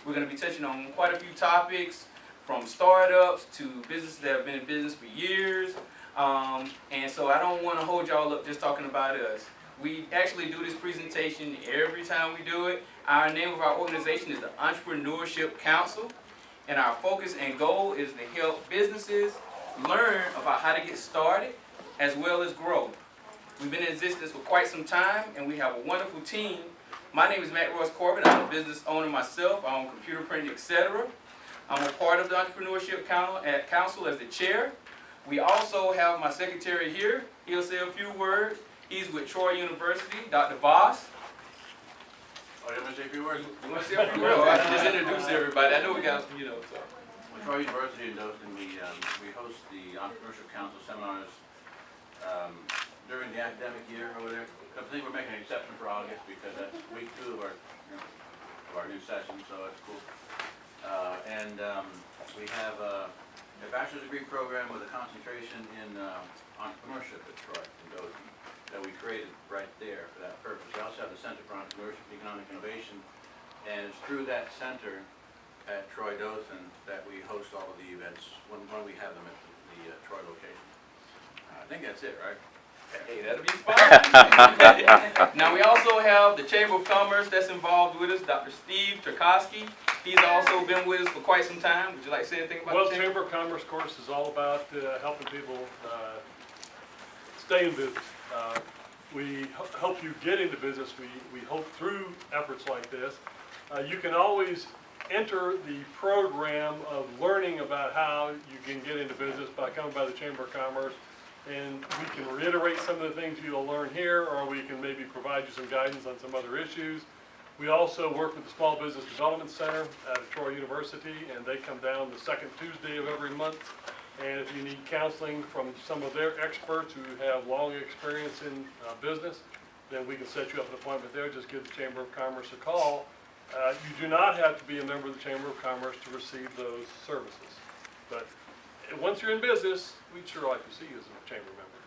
We're going to be touching on quite a few topics, from startups to businesses that have been in business for years. And so I don't want to hold y'all up just talking about us. We actually do this presentation every time we do it. Our name of our organization is the Entrepreneurship Council, and our focus and goal is to help businesses learn about how to get started as well as grow. We've been in existence for quite some time, and we have a wonderful team. My name is Mackroyce Corbitt. I'm a business owner myself. I own computer printing, etc. I'm a part of the Entrepreneurship Council as the chair. We also have my secretary here. He'll say a few words. He's with Troy University, Dr. Voss. Oh, you want to say a few words? You want to say a few words? I can just introduce everybody. I know we got some, so. Well, Troy University in Dothan, we host the Entrepreneurship Council seminars during the academic year over there. I think we're making an exception for August because that's week 2 of our new session, so that's cool. We have a bachelor's degree program with a concentration in entrepreneurship at Troy in Dothan that we created right there for that purpose. We also have the Center for Entrepreneurship and Economic Innovation, and it's through that center at Troy Dothan that we host all of the events when we have them at the Troy location. I think that's it, right? Hey, that'll be fun. Now we also have the Chamber of Commerce that's involved with us, Dr. Steve Tarkowski. He's also been with us for quite some time. Would you like to say anything about the Chamber of Commerce course is all about helping people stay in business. We help you get into business. We hope through efforts like this. You can always enter the program of learning about how you can get into business by coming by the Chamber of Commerce. And we can reiterate some of the things you'll learn here, or we can maybe provide you some guidance on some other issues. We also work with the Small Business Development Center at Troy University, and they come down the second Tuesday of every month. And if you need counseling from some of their experts who have long experience in business, then we can set you up an appointment there. Just give the Chamber of Commerce a call. You do not have to be a member of the Chamber of Commerce to receive those services. But once you're in business, we'd sure like to see you as a chamber member.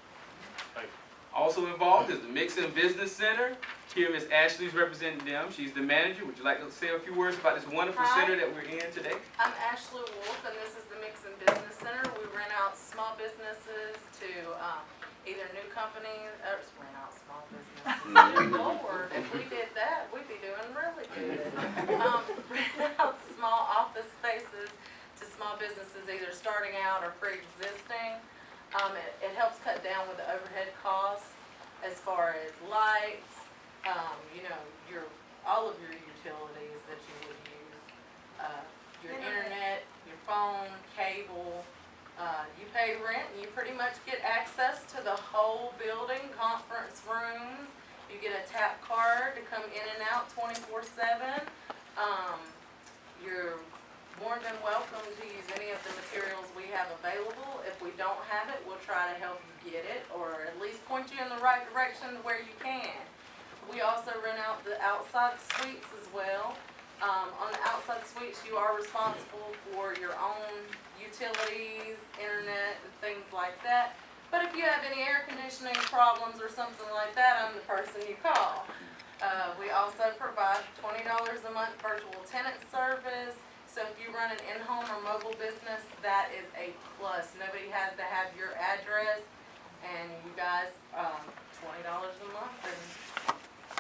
Thank you. Also involved is the Mixon Business Center. Here, Ms. Ashley's representing them. She's the manager. Would you like to say a few words about this wonderful center that we're in today? I'm Ashley Wolf, and this is the Mixon Business Center. We rent out small businesses to either new companies, or rent out small businesses. Lord, if we did that, we'd be doing really good. Rent out small office spaces to small businesses either starting out or pre-existing. It helps cut down with the overhead costs as far as lights, all of your utilities that you would use, your internet, your phone, cable. You pay rent and you pretty much get access to the whole building, conference rooms. You get a tap card to come in and out 24/7. You're more than welcome to use any of the materials we have available. If we don't have it, we'll try to help you get it, or at least point you in the right direction where you can. We also rent out the outside suites as well. On the outside suites, you are responsible for your own utilities, internet, and things like that. But if you have any air conditioning problems or something like that, I'm the person you call. We also provide $20 a month virtual tenant service. So if you run an in-home or mobile business, that is a plus. Nobody has to have your address, and you guys, $20 a month, and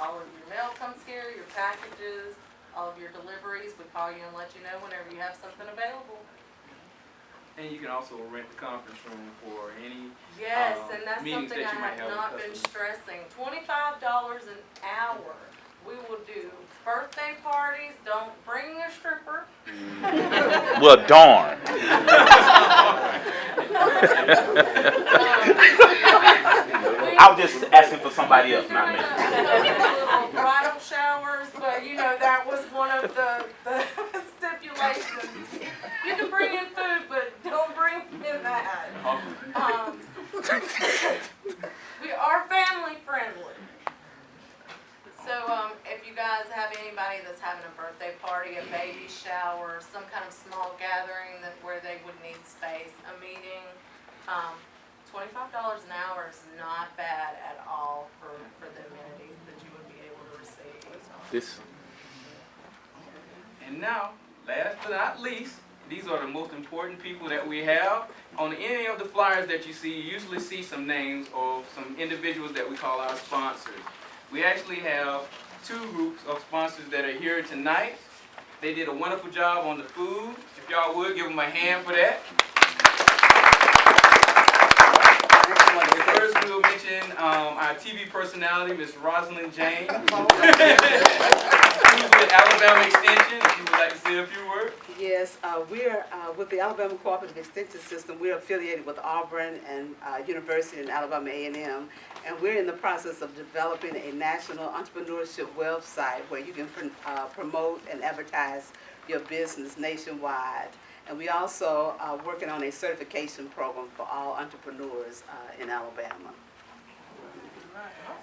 all of your mail comes here, your packages, all of your deliveries. We call you and let you know whenever you have something available. And you can also rent the conference room for any Yes, and that's meetings something that you I might have have not with been customers. stressing. $25 an hour. We will do birthday parties. Don't bring a stripper. Well, darn. I was just asking for somebody else, not me. Little bridal showers, but that was one of the stipulations. You can bring in food, but don't bring in that. We are family friendly. So if you guys have anybody that's having a birthday party, a baby shower, some kind of small gathering where they would need space, a meeting, $25 an hour is not bad at all for the amenities that you would be able to receive. This. And now last but not least, these are the most important people that we have. On any of the flyers that you see, you usually see some names of some individuals that we call our sponsors. We actually have 2 groups of sponsors that are here tonight. They did a wonderful job on the food. If y'all would, give them a hand for that. First, we'll mention our TV personality, Ms. Rosalind James, who's with Alabama Extension. If you would like to say a few words. Yes, we're with the Alabama Cooperative Extension System. We're affiliated with Auburn and University and Alabama A&M, and we're in the process of developing a national entrepreneurship website where you can promote and advertise your business nationwide. And we also are working on a certification program for all entrepreneurs in Alabama.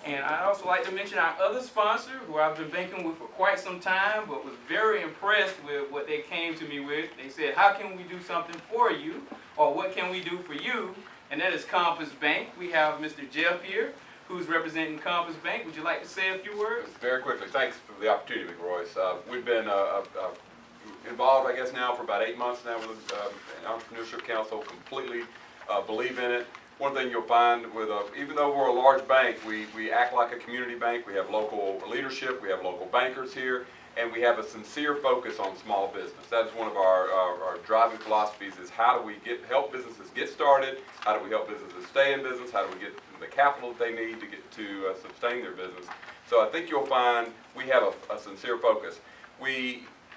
And I'd also like to mention our other sponsor, who I've been banking with for quite some time, but was very impressed with what they came to me with. They said, how can we do something for you? Or what can we do for you? And that is Compass Bank. We have Mr. Jeff here, who's representing Compass Bank. Would you like to say a few words? Very quickly, thanks for the opportunity, Mackroyce. We've been involved, I guess, now for about 8 months now with the Entrepreneurship Council. Completely believe in it. One thing you'll find with even though we're a large bank, we act like a community bank. We have local leadership, we have local bankers here, and we have a sincere focus on small business. That's one of our driving philosophies, is how do we help businesses get started, how do we help businesses stay in business, how do we get the capital that they need to get to sustain their business. So I think you'll find we have a sincere focus.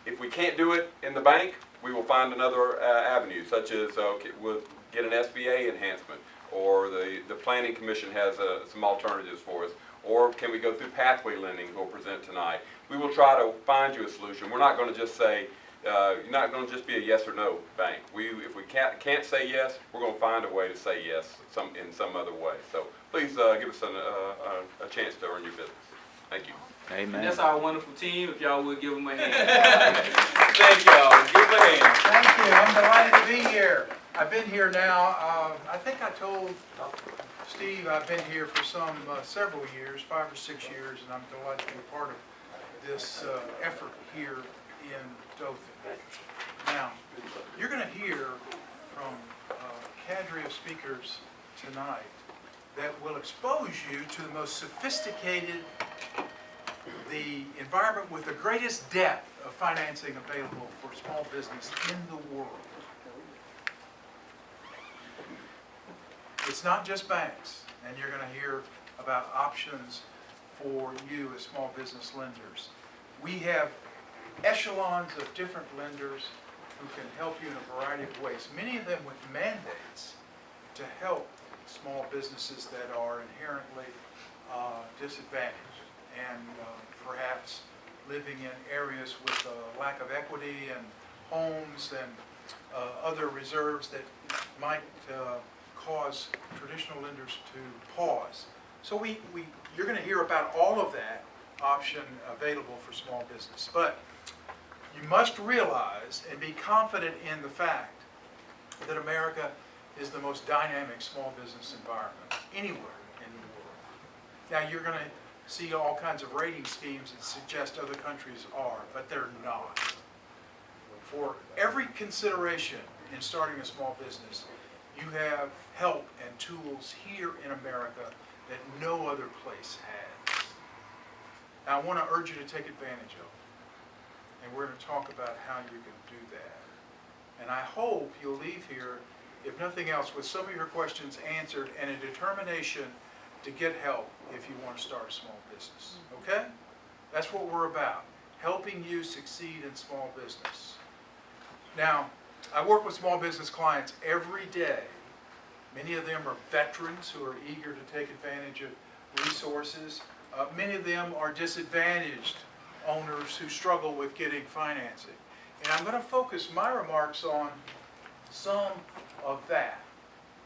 If we can't do it in the bank, we will find another avenue, such as we'll get an SBA enhancement, or the Planning Commission has some alternatives for us, or can we go through pathway lending, who will present tonight. We will try to find you a solution. We're not going to just say, you're not going to just be a yes or no bank. If we can't say yes, we're going to find a way to say yes in some other way. So please give us a chance to earn your business. Thank you. Amen. And that's our wonderful team. If y'all would give them a hand. Thank y'all. Give them a hand. Thank you. I'm delighted to be here. I've been here now, I think I told Steve I've been here for several years, 5 or 6 years, and I'm delighted to be part of this effort here in Dothan. Now, you're going to hear from a cadre of speakers tonight that will expose you to the most sophisticated, the environment with the greatest depth of financing available for small business in the world. It's not just banks, and you're going to hear about options for you as small business lenders. We have echelons of different lenders who can help you in a variety of ways, many of them with mandates to help small businesses that are inherently disadvantaged and perhaps living in areas with a lack of equity and homes and other reserves that might cause traditional lenders to pause. So you're going to hear about all of that option available for small business. But you must realize and be confident in the fact that America is the most dynamic small business environment anywhere in the world. Now you're going to see all kinds of rating schemes that suggest other countries are, but they're not. For every consideration in starting a small business, you have help and tools here in America that no other place has. Now, I want to urge you to take advantage of it. And we're going to talk about how you can do that. And I hope you'll leave here, if nothing else, with some of your questions answered and a determination to get help if you want to start a small business. Okay? That's what we're about, helping you succeed in small business. Now, I work with small business clients every day. Many of them are veterans who are eager to take advantage of resources. Many of them are disadvantaged owners who struggle with getting financing. And I'm going to focus my remarks on some of that.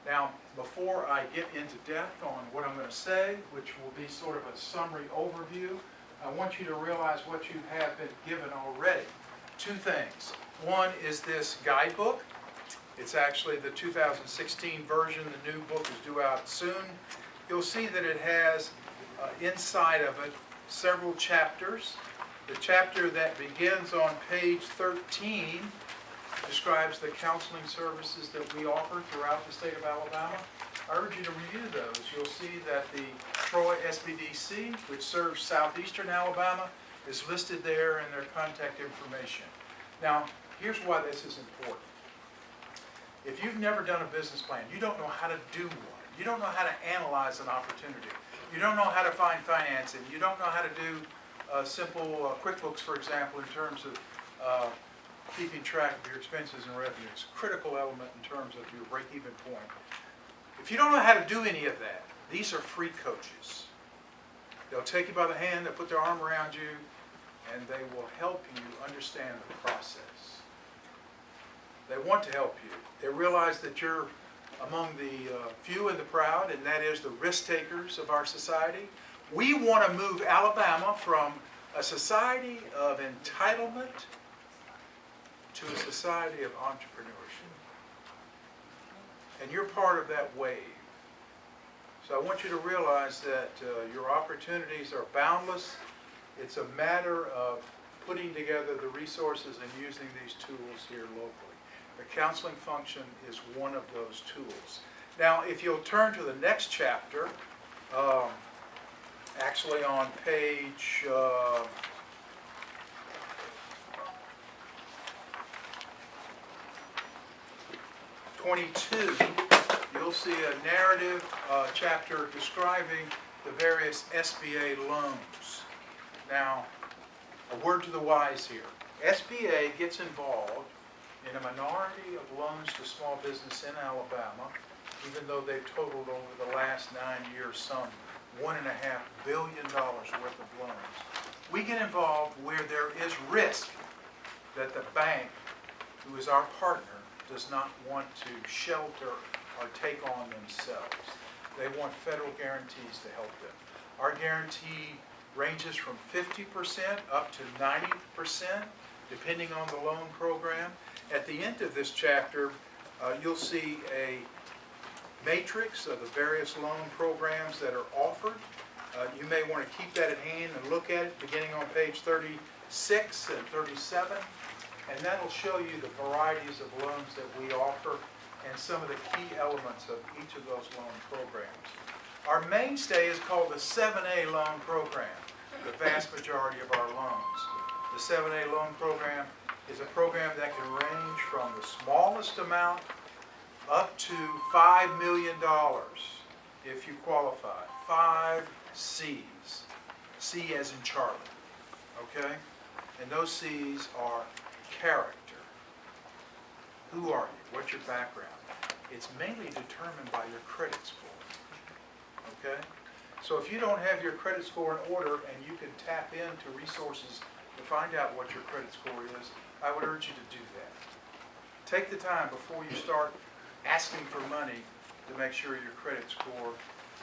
Now, before I get into depth on what I'm going to say, which will be sort of a summary overview, I want you to realize what you have been given already. 2 things. One is this guidebook. It's actually the 2016 version. The new book is due out soon. You'll see that it has inside of it several chapters The chapter that begins on page 13 describes the counseling services that we offer throughout the state of Alabama. I urge you to review those. You'll see that the Troy SBDC, which serves southeastern Alabama, is listed there in their contact information. Now, here's why this is important. If you've never done a business plan, you don't know how to do one. You don't know how to analyze an opportunity. You don't know how to find financing. You don't know how to do simple QuickBooks, for example, in terms of keeping track of your expenses and revenues. Critical element in terms of your break-even point. If you don't know how to do any of that, these are free coaches. They'll take you by the hand, they'll put their arm around you, and they will help you understand the process. They want to help you. They realize that you're among the few and the proud, and that is the risk takers of our society. We want to move Alabama from a society of entitlement to a society of entrepreneurship. And you're part of that wave. So I want you to realize that your opportunities are boundless. It's a matter of putting together the resources and using these tools here locally. The counseling function is one of those tools. Now, if you'll turn to the next chapter, actually on page 22, you'll see a narrative chapter describing the various SBA loans. Now, a word to the wise here. SBA gets involved in a minority of loans to small business in Alabama, even though they've totaled over the last 9 years some $1.5 billion worth of loans. We get involved where there is risk that the bank, who is our partner, does not want to shelter or take on themselves. They want federal guarantees to help them. Our guarantee ranges from 50% up to 90%, depending on the loan program. At the end of this chapter, you'll see a matrix of the various loan programs that are offered. You may want to keep that at hand and look at it beginning on page 36 and 37, and that'll show you the varieties of loans that we offer and some of the key elements of each of those loan programs. Our mainstay is called the 7A loan program, the vast majority of our loans. The 7A loan program is a program that can range from the smallest amount up to $5 million if you qualify. 5 C's. C as in Charlie. Okay? And those C's are character. Who are you? What's your background? It's mainly determined by your credit score. Okay? So if you don't have your credit score in order and you can tap into resources to find out what your credit score is, I would urge you to do that. Take the time before you start asking for money to make sure your credit score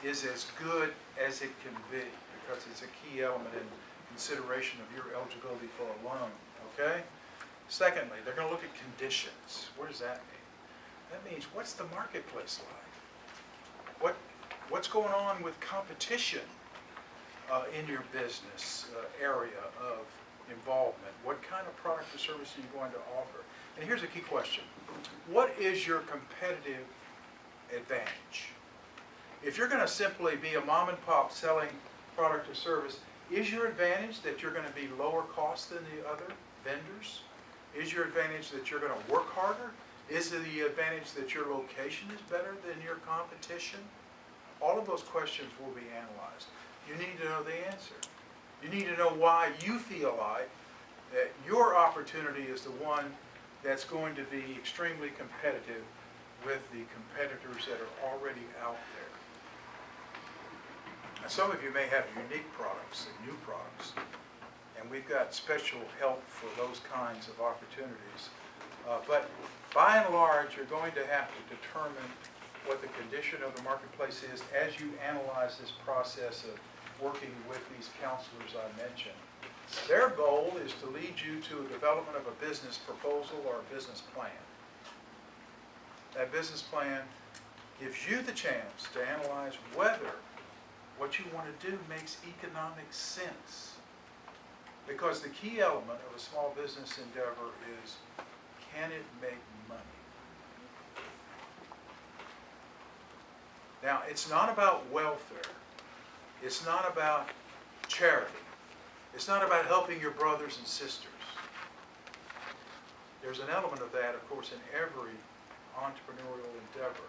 is as good as it can be, because it's a key element in consideration of your eligibility for a loan, okay? Secondly, they're going to look at conditions. What does that mean? That means, what's the marketplace like? What's going on with competition in your business area of involvement? What kind of product or service are you going to offer? And here's a key question. What is your competitive advantage? If you're going to simply be a mom and pop selling product or service, is your advantage that you're going to be lower cost than the other vendors? Is your advantage that you're going to work harder? Is it the advantage that your location is better than your competition? All of those questions will be analyzed. You need to know the answer. You need to know why you feel like that your opportunity is the one that's going to be extremely competitive with the competitors that are already out there. Now, some of you may have unique products and new products, and we've got special help for those kinds of opportunities. But by and large, you're going to have to determine what the condition of the marketplace is as you analyze this process of working with these counselors I mentioned. Their goal is to lead you to a development of a business proposal or a business plan. That business plan gives you the chance to analyze whether what you want to do makes economic sense. Because the key element of a small business endeavor is, can it make money? Now, it's not about welfare. It's not about charity. It's not about helping your brothers and sisters. There's an element of that, of course, in every entrepreneurial endeavor.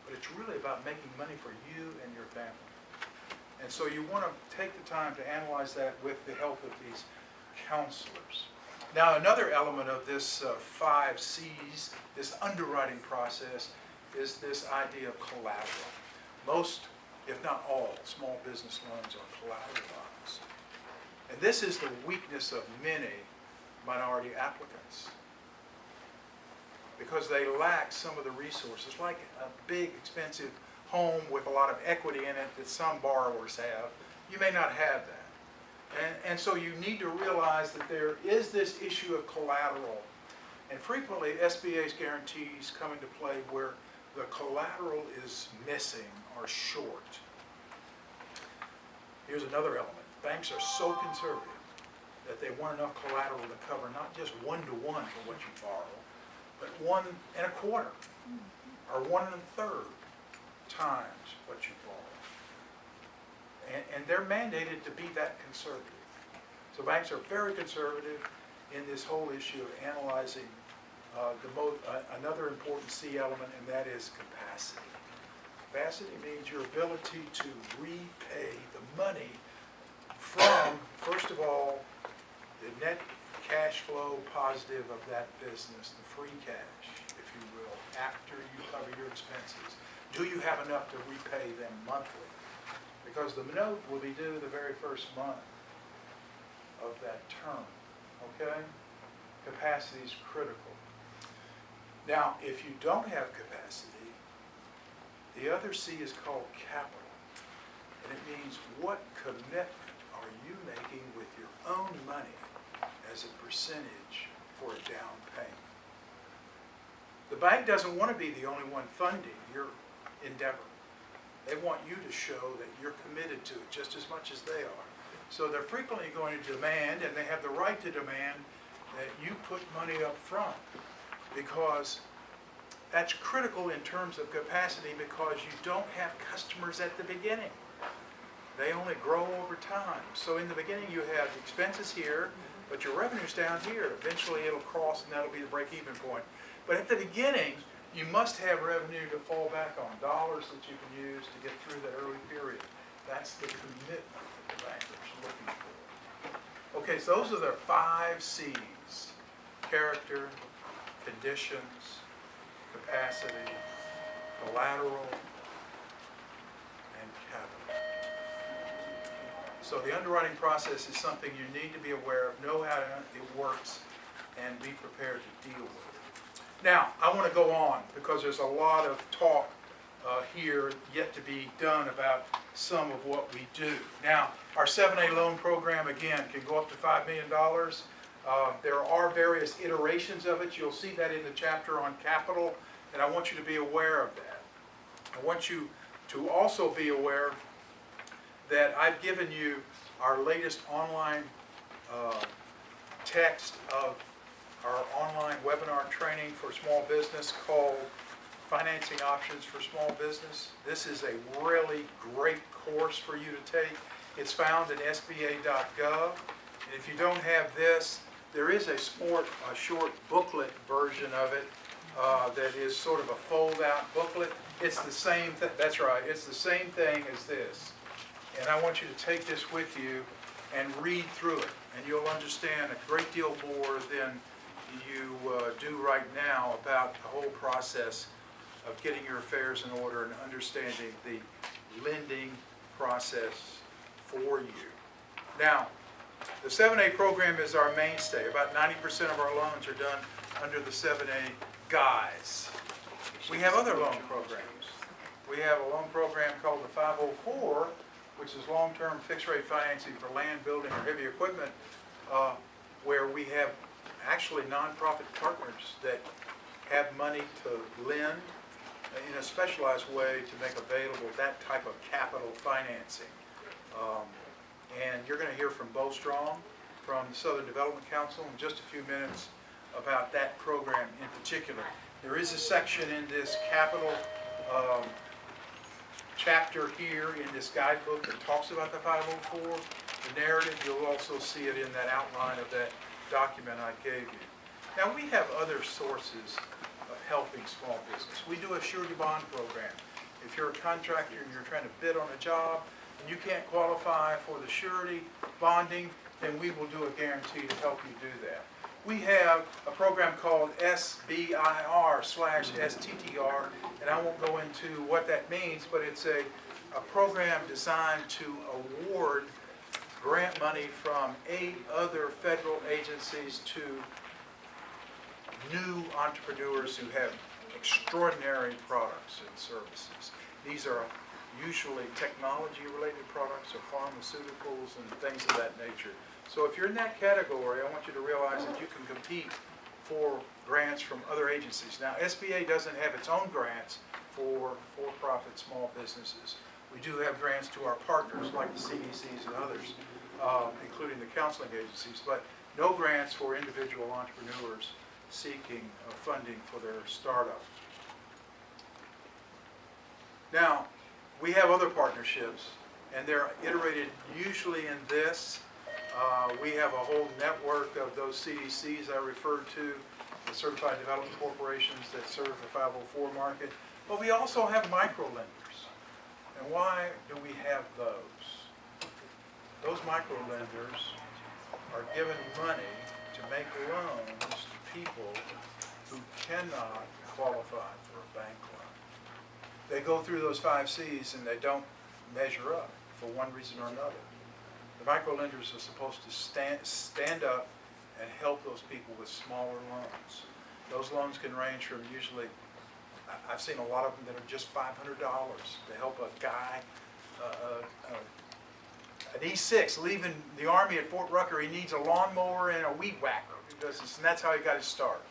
But it's really about making money for you and your family. And so you want to take the time to analyze that with the help of these counselors. Now, another element of this 5 C's, this underwriting process, is this idea of collateral. Most, if not all, small business loans are collateralized. And this is the weakness of many minority applicants, because they lack some of the resources, like a big, expensive home with a lot of equity in it that some borrowers have. You may not have that. And so you need to realize that there is this issue of collateral. And frequently, SBA's guarantees come into play where the collateral is missing or short. Here's another element. Banks are so conservative that they want enough collateral to cover not just 1-to-1 for what you borrow, but 1 1/4 or 1 1/3 times what you borrow. And they're mandated to be that conservative. So banks are very conservative in this whole issue of analyzing another important C element, and that is capacity. Capacity means your ability to repay the money from, first of all, the net cash flow positive of that business, the free cash, if you will, after you cover your expenses. Do you have enough to repay them monthly? Because the note will be due the very first month of that term, okay? Capacity is critical. Now, if you don't have capacity, the other C is called capital. And it means, what commitment are you making with your own money as a percentage for a down payment? The bank doesn't want to be the only one funding your endeavor. They want you to show that you're committed to it just as much as they are. So they're frequently going to demand, and they have the right to demand, that you put money up front, because that's critical in terms of capacity, because you don't have customers at the beginning. They only grow over time. So in the beginning you have expenses here, but your revenue's down here. Eventually it'll cross, and that'll be the break-even point. But at the beginning, you must have revenue to fall back on, dollars that you can use to get through the early period. That's the commitment that the banker's looking for. Okay, so those are the 5 C's: character, conditions, capacity, collateral, and capital. So the underwriting process is something you need to be aware of, know how it works, and be prepared to deal with it. Now, I want to go on, because there's a lot of talk here yet to be done about some of what we do. Now, our 7A loan program, again, can go up to $5 million. There are various iterations of it. You'll see that in the chapter on capital, and I want you to be aware of that. I want you to also be aware that I've given you our latest online text of our online webinar training for small business called Financing Options for Small Business. This is a really great course for you to take. It's found at sba.gov. And if you don't have this, there is a short booklet version of it that is sort of a fold-out booklet. It's the same thing. That's right. It's the same thing as this. And I want you to take this with you and read through it, and you'll understand a great deal more than you do right now about the whole process of getting your affairs in order and understanding the lending process for you. Now, the 7A program is our mainstay. About 90% of our loans are done under the 7A guise. We have other loan programs. We have a loan program called the 504, which is long-term fixed-rate financing for land, building, or heavy equipment, where we have actually nonprofit partners that have money to lend in a specialized way to make available that type of capital financing. And you're going to hear from Bo Strong, from the Southern Development Council in just a few minutes about that program in particular. There is a section in this capital chapter here in this guidebook that talks about the 504. The narrative, you'll also see it in that outline of that document I gave you. Now, we have other sources of helping small business. We do a surety bond program. If you're a contractor and you're trying to bid on a job and you can't qualify for the surety bonding, then we will do a guarantee to help you do that. We have a program called SBIR/STTR, and I won't go into what that means, but it's a program designed to award grant money from 8 other federal agencies to new entrepreneurs who have extraordinary products and services. These are usually technology-related products or pharmaceuticals and things of that nature. So if you're in that category, I want you to realize that you can compete for grants from other agencies. Now, SBA doesn't have its own grants for for-profit small businesses. We do have grants to our partners like the CDCs and others, including the counseling agencies, but no grants for individual entrepreneurs seeking funding for their startup. Now, we have other partnerships, and they're iterated usually in this. We have a whole network of those CDCs I referred to, the Certified Development Corporations that serve the 504 market, but we also have micro-lenders. And why do we have those? Those micro-lenders are given money to make loans to people who cannot qualify for a bank loan. They go through those 5 C's and they don't measure up for one reason or another. The micro-lenders are supposed to stand up and help those people with smaller loans. Those loans can range from usually, I've seen a lot of them that are just $500 to help a guy, an E6 leaving the Army at Fort Rucker. He needs a lawnmower and a weed whacker, and that's how he got his start,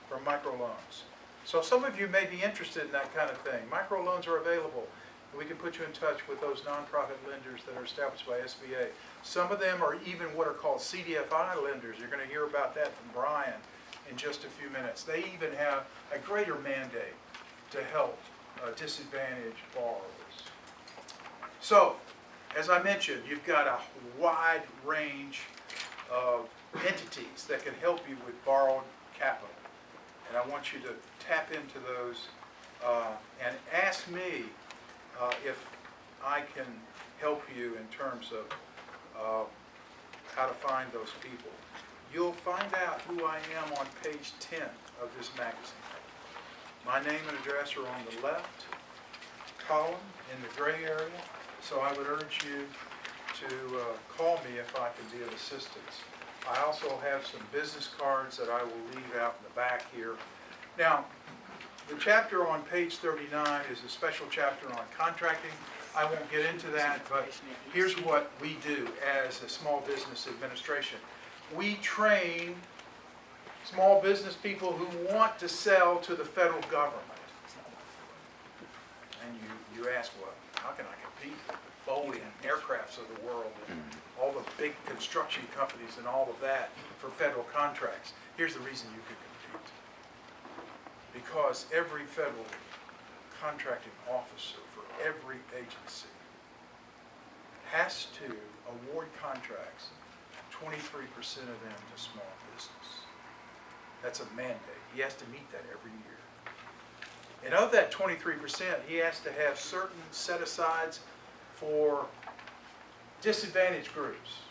from microloans. So some of you may be interested in that kind of thing. Microloans are available. We can put you in touch with those nonprofit lenders that are established by SBA. Some of them are even what are called CDFI lenders. You're going to hear about that from Brian in just a few minutes. They even have a greater mandate to help disadvantaged borrowers. So, as I mentioned, you've got a wide range of entities that can help you with borrowed capital. And I want you to tap into those and ask me if I can help you in terms of how to find those people. You'll find out who I am on page 10 of this magazine. My name and address are on the left column in the gray area, so I would urge you to call me if I can be of assistance. I also have some business cards that I will leave out in the back here. Now, the chapter on page 39 is a special chapter on contracting. I won't get into that, but here's what we do as a small business administration. We train small business people who want to sell to the federal government. And you ask, well, how can I compete with Boeing and aircrafts of the world and all the big construction companies and all of that for federal contracts? Here's the reason you could compete. Because every federal contracting officer for every agency has to award contracts, 23% of them to small business. That's a mandate. He has to meet that every year. And of that 23%, he has to have certain set-asides for disadvantaged groups,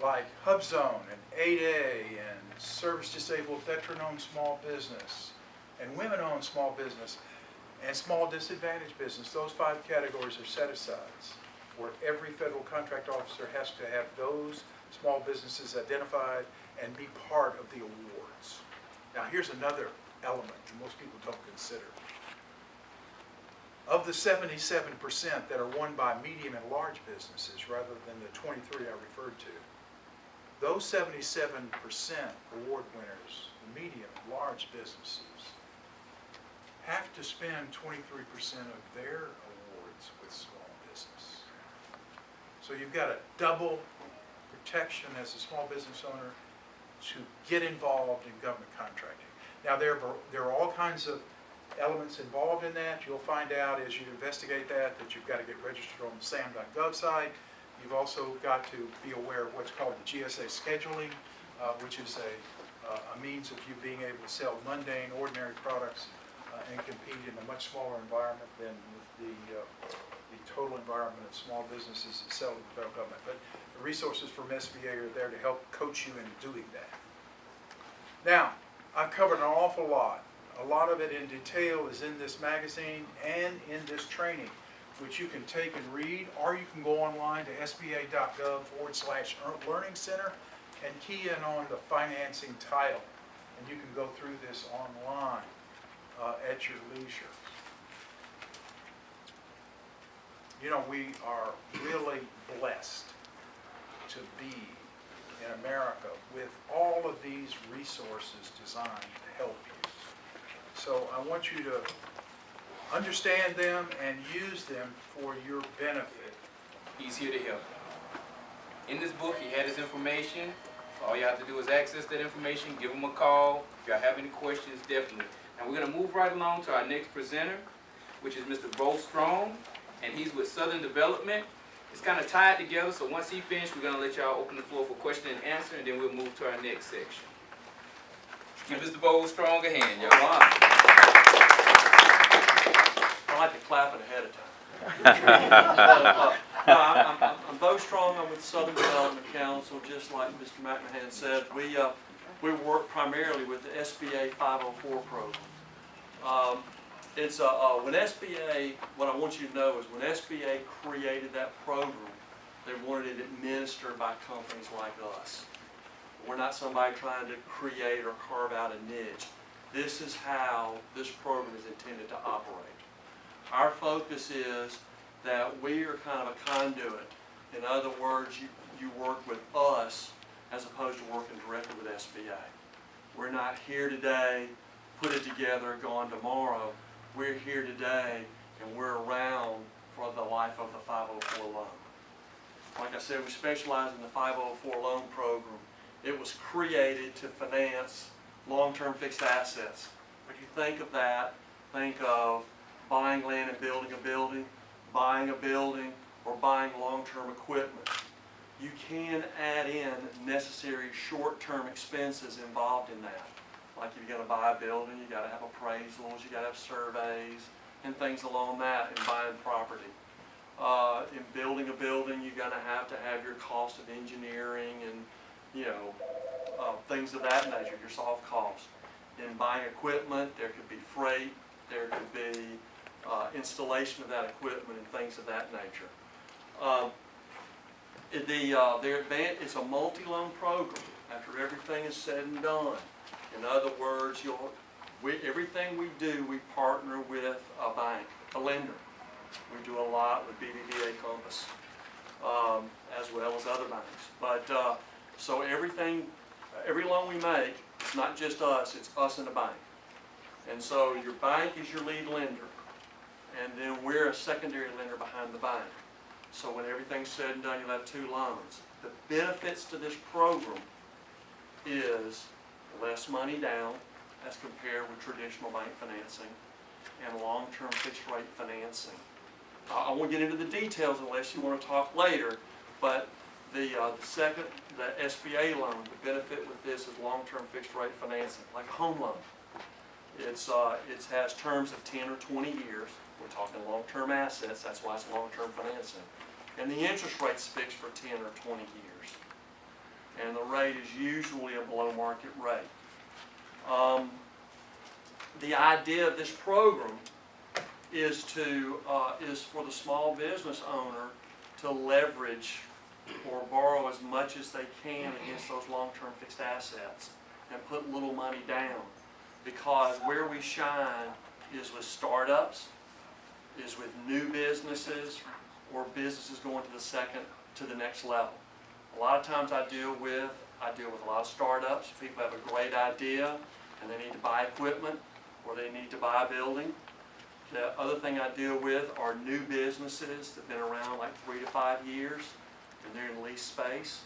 like HubZone and 8A and service-disabled veteran-owned small business and women-owned small business and small disadvantaged business. Those 5 categories are set-asides where every federal contract officer has to have those small businesses identified and be part of the awards. Now here's another element that most people don't consider. Of the 77% that are won by medium and large businesses rather than the 23 I referred to, those 77% award winners, the medium and large businesses, have to spend 23% of their awards with small business. So you've got a double protection as a small business owner to get involved in government contracting. Now, there are all kinds of elements involved in that. You'll find out as you investigate that you've got to get registered on the SAM.gov site. You've also got to be aware of what's called the GSA scheduling, which is a means of you being able to sell mundane, ordinary products and compete in a much smaller environment than with the total environment of small businesses that sell to the federal government. But the resources from SBA are there to help coach you into doing that. Now, I've covered an awful lot. A lot of it in detail is in this magazine and in this training, which you can take and read, or you can go online to sba.gov/learning center and key in on the financing title. And you can go through this online at your leisure. You know, we are really blessed to be in America with all of these resources designed to help you. So I want you to understand them and use them for your benefit. He's here to help. In this book, he had his information. All you have to do is access that information, give him a call. If y'all have any questions, definitely. And we're going to move right along to our next presenter, which is Mr. Bo Strong, and he's with Southern Development. It's kind of tied together, so once he finishes, we're going to let y'all open the floor for question and answer, and then we'll move to our next section. Give Mr. Bo Strong a hand, y'all. I like to clap it ahead of time. I'm Bo Strong. I'm with Southern Development Council. Just like Mr. McMahon said, we work primarily with the SBA 504 program. When SBA, what I want you to know is when SBA created that program, they wanted it administered by companies like us. We're not somebody trying to create or carve out a niche. This is how this program is intended to operate. Our focus is that we are kind of a conduit. In other words, you work with us as opposed to working directly with SBA. We're not here today, put it together, gone tomorrow. We're here today and we're around for the life of the 504 loan. Like I said, we specialize in the 504 loan program. It was created to finance long-term fixed assets. When you think of that, think of buying land and building a building, buying a building, or buying long-term equipment. You can add in necessary short-term expenses involved in that. Like if you're going to buy a building, you got to have appraisals, you got to have surveys, and things along that in buying property. In building a building, you're going to have your cost of engineering and things of that nature, your soft costs. In buying equipment, there could be freight, there could be installation of that equipment and things of that nature. It's a multi-loan program after everything is said and done. In other words, everything we do, we partner with a bank, a lender. We do a lot with BBVA Compass, as well as other banks. But so every loan we make, it's not just us, it's us and the bank. And so your bank is your lead lender, and then we're a secondary lender behind the bank. So when everything's said and done, you'll have two loans. The benefits to this program is less money down as compared with traditional bank financing and long-term fixed rate financing. I won't get into the details unless you want to talk later, but the SBA loan, the benefit with this is long-term fixed rate financing, like a home loan. It has terms of 10 or 20 years. We're talking long-term assets, that's why it's long-term financing. And the interest rate's fixed for 10 or 20 years. And the rate is usually a below-market rate. The idea of this program is for the small business owner to leverage or borrow as much as they can against those long-term fixed assets and put little money down. Because where we shine is with startups, is with new businesses, or businesses going to the next level. A lot of times I deal with a lot of startups. People have a great idea and they need to buy equipment or they need to buy a building. The other thing I deal with are new businesses that have been around like 3 to 5 years and they're in lease space.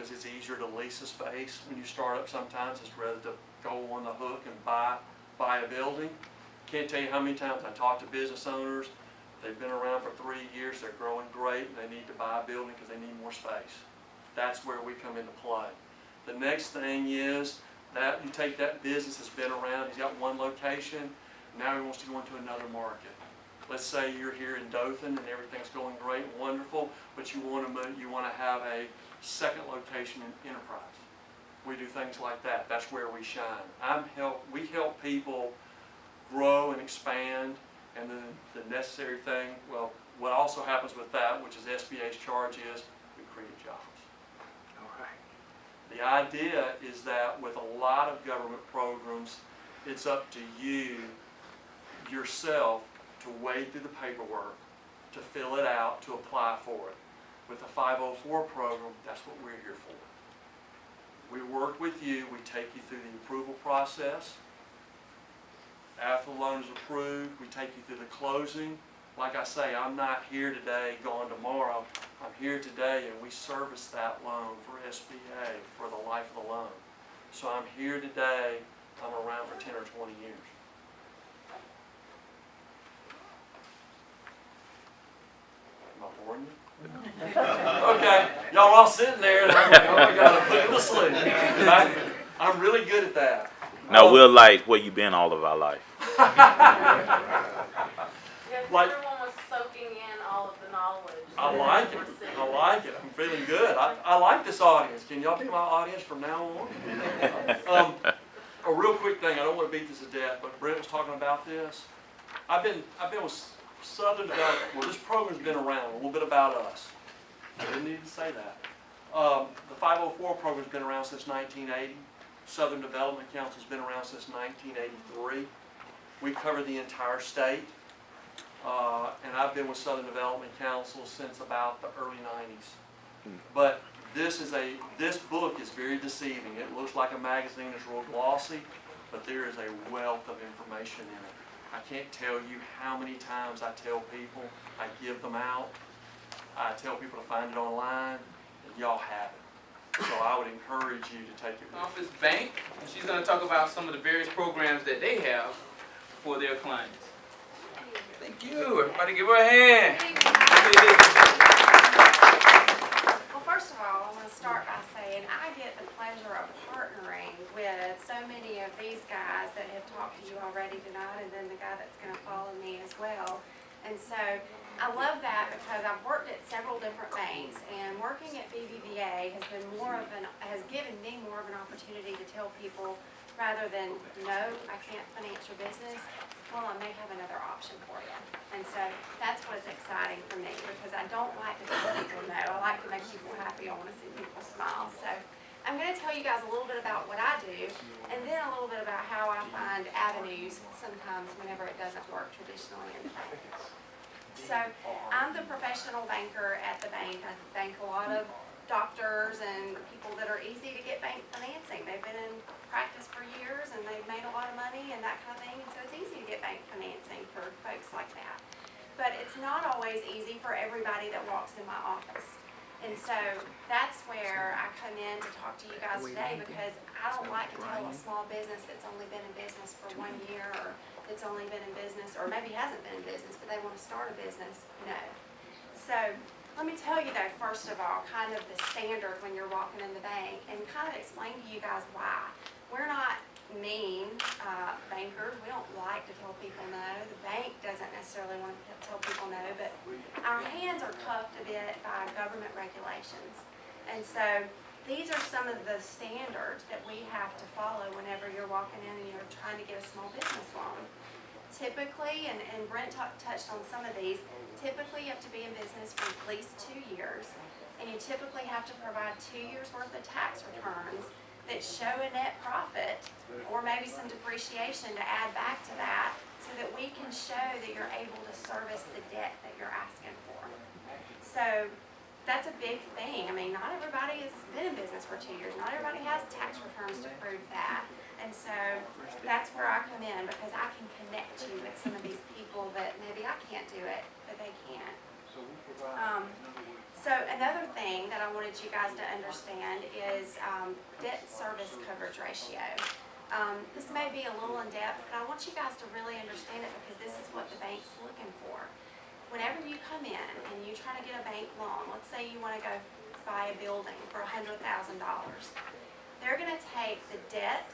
because it's easier to lease a space when you start up sometimes, it's rather to go on the hook and buy a building. Can't tell you how many times I talk to business owners, they've been around for 3 years, they're growing great, and they need to buy a building because they need more space. That's where we come into play. The next thing is that you take that business that's been around, he's got one location, now he wants to go into another market. Let's say you're here in Dothan and everything's going great and wonderful, but you want to have a second location in Enterprise. We do things like that. That's where we shine. We help people grow and expand, and then the necessary thing, well, what also happens with that, which is SBA's charge, is we create jobs. The idea is that with a lot of government programs, it's up to you yourself to wade through the paperwork, to fill it out, to apply for it. With the 504 program, that's what we're here for. We work with you, we take you through the approval process. After the loan is approved, we take you through the closing. Like I say, I'm not here today, gone tomorrow. I'm here today and we service that loan for SBA for the life of the loan. So I'm here today, I'm around for 10 or 20 years. Am I boring you? Okay, y'all are all sitting there and I'm like, oh my God, I'm putting to sleep. I'm really good at that. No, we're like where you been all of our life. Yes, Like- everyone was soaking in all of the knowledge. I like it. I like it. I'm feeling good. I like this audience. Can y'all be my audience from now on? A real quick thing. I don't want to beat this to death, but Brent was talking about this. I've been with Southern Development. Well, this program's been around. A little bit about us. I didn't need to say that. The 504 program's been around since 1980. Southern Development Council's been around since 1983. We cover the entire state. And I've been with Southern Development Council since about the early 90s. But this book is very deceiving. It looks like a magazine, it's real glossy, but there is a wealth of information in it. I can't tell you how many times I tell people, I give them out, I tell people to find it online, and y'all have it. So I would encourage you to take it with you. Office Bank, and she's going to talk about some of the various programs that they have for their clients. Thank you. Everybody give her a hand. Well, first of all, I want to start by saying I get the pleasure of partnering with so many of these guys that have talked to you already tonight, and then the guy that's going to follow me as well. And so I love that because I've worked at several different banks, and working at BBVA has given me more of an opportunity to tell people, rather than no, I can't finance your business, well, I may have another option for you. And so that's what's exciting for me, because I don't like to tell people no. I like to make people happy. I want to see people smile. So I'm going to tell you guys a little bit about what I do, and then a little bit about how I find avenues sometimes whenever it doesn't work traditionally in the bank. So I'm the professional banker at the bank. I bank a lot of doctors and people that are easy to get bank financing. They've been in practice for years and they've made a lot of money and that kind of thing, and so it's easy to get bank financing for folks like that. But it's not always easy for everybody that walks in my office. And so that's where I come in to talk to you guys today, because I don't like to tell a small business that's only been in business for 1 year, or that's only been in business, or maybe hasn't been in business, but they want to start a business. No. So let me tell you though, first of all, kind of the standard when you're walking in the bank, and kind of explain to you guys why. We're not mean bankers. We don't like to tell people no. The bank doesn't necessarily want to tell people no, but our hands are cuffed a bit by government regulations. And so these are some of the standards that we have to follow whenever you're walking in and you're trying to get a small business loan. Typically, and Brent touched on some of these, typically you have to be in business for at least 2 years, and you typically have to provide 2 years worth of tax returns that show a net profit or maybe some depreciation to add back to that, so that we can show that you're able to service the debt that you're asking for. So that's a big thing. I mean, not everybody has been in business for 2 years. Not everybody has tax returns to prove that. And so that's where I come in, because I can connect you with some of these people that maybe I can't do it, but they can. So another thing that I wanted you guys to understand is debt service coverage ratio. This may be a little in depth, but I want you guys to really understand it because this is what the bank's looking for. Whenever you come in and you try to get a bank loan, let's say you want to go buy a building for $100,000, they're going to take the debt,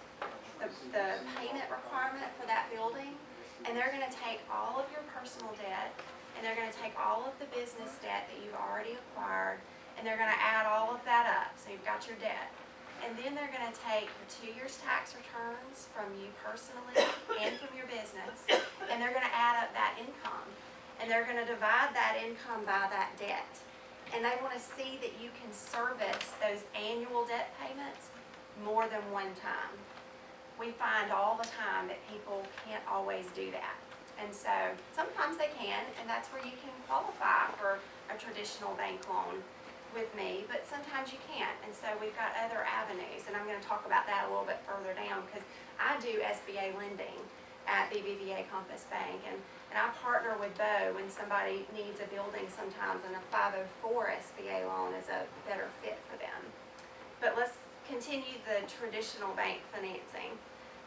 the payment requirement for that building, and they're going to take all of your personal debt, and they're going to take all of the business debt that you've already acquired, and they're going to add all of that up. So you've got your debt. And then they're going to take your 2 years tax returns from you personally and from your business, and they're going to add up that income. And they're going to divide that income by that debt. And they want to see that you can service those annual debt payments more than one time. We find all the time that people can't always do that. And so sometimes they can, and that's where you can qualify for a traditional bank loan with me, but sometimes you can't. And so we've got other avenues, and I'm going to talk about that a little bit further down because I do SBA lending at BBVA Compass Bank, and I partner with Bo when somebody needs a building sometimes, and a 504 SBA loan is a better fit for them. But let's continue the traditional bank financing.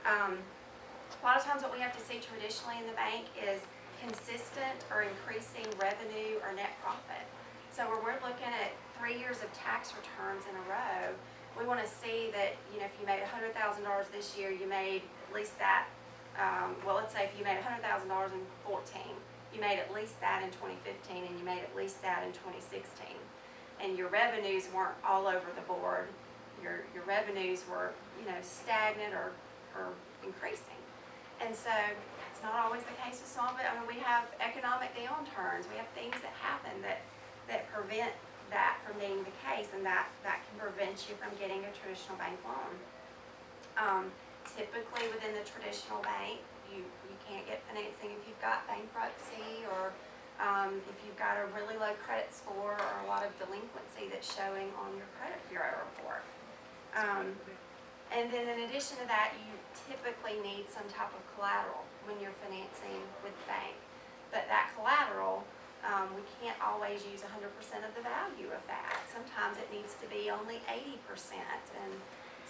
A lot of times what we have to see traditionally in the bank is consistent or increasing revenue or net profit. So when we're looking at 3 years of tax returns in a row, we want to see that, you know, if you made $100,000 this year, you made at least that, well, let's say if you made $100,000 in 14, you made at least that in 2015, and you made at least that in 2016. And your revenues weren't all over the board. Your revenues were, you know, stagnant or increasing. And so that's not always the case with small, but I mean, we have economic downturns. We have things that happen that prevent that from being the case, and that can prevent you from getting a traditional bank loan. Typically within the traditional bank, you can't get financing if you've got bankruptcy or if you've got a really low credit score or a lot of delinquency that's showing on your credit bureau report. And then in addition to that, you typically need some type of collateral when you're financing with the bank. But that collateral, we can't always use 100% of the value of that. Sometimes it needs to be only 80%. And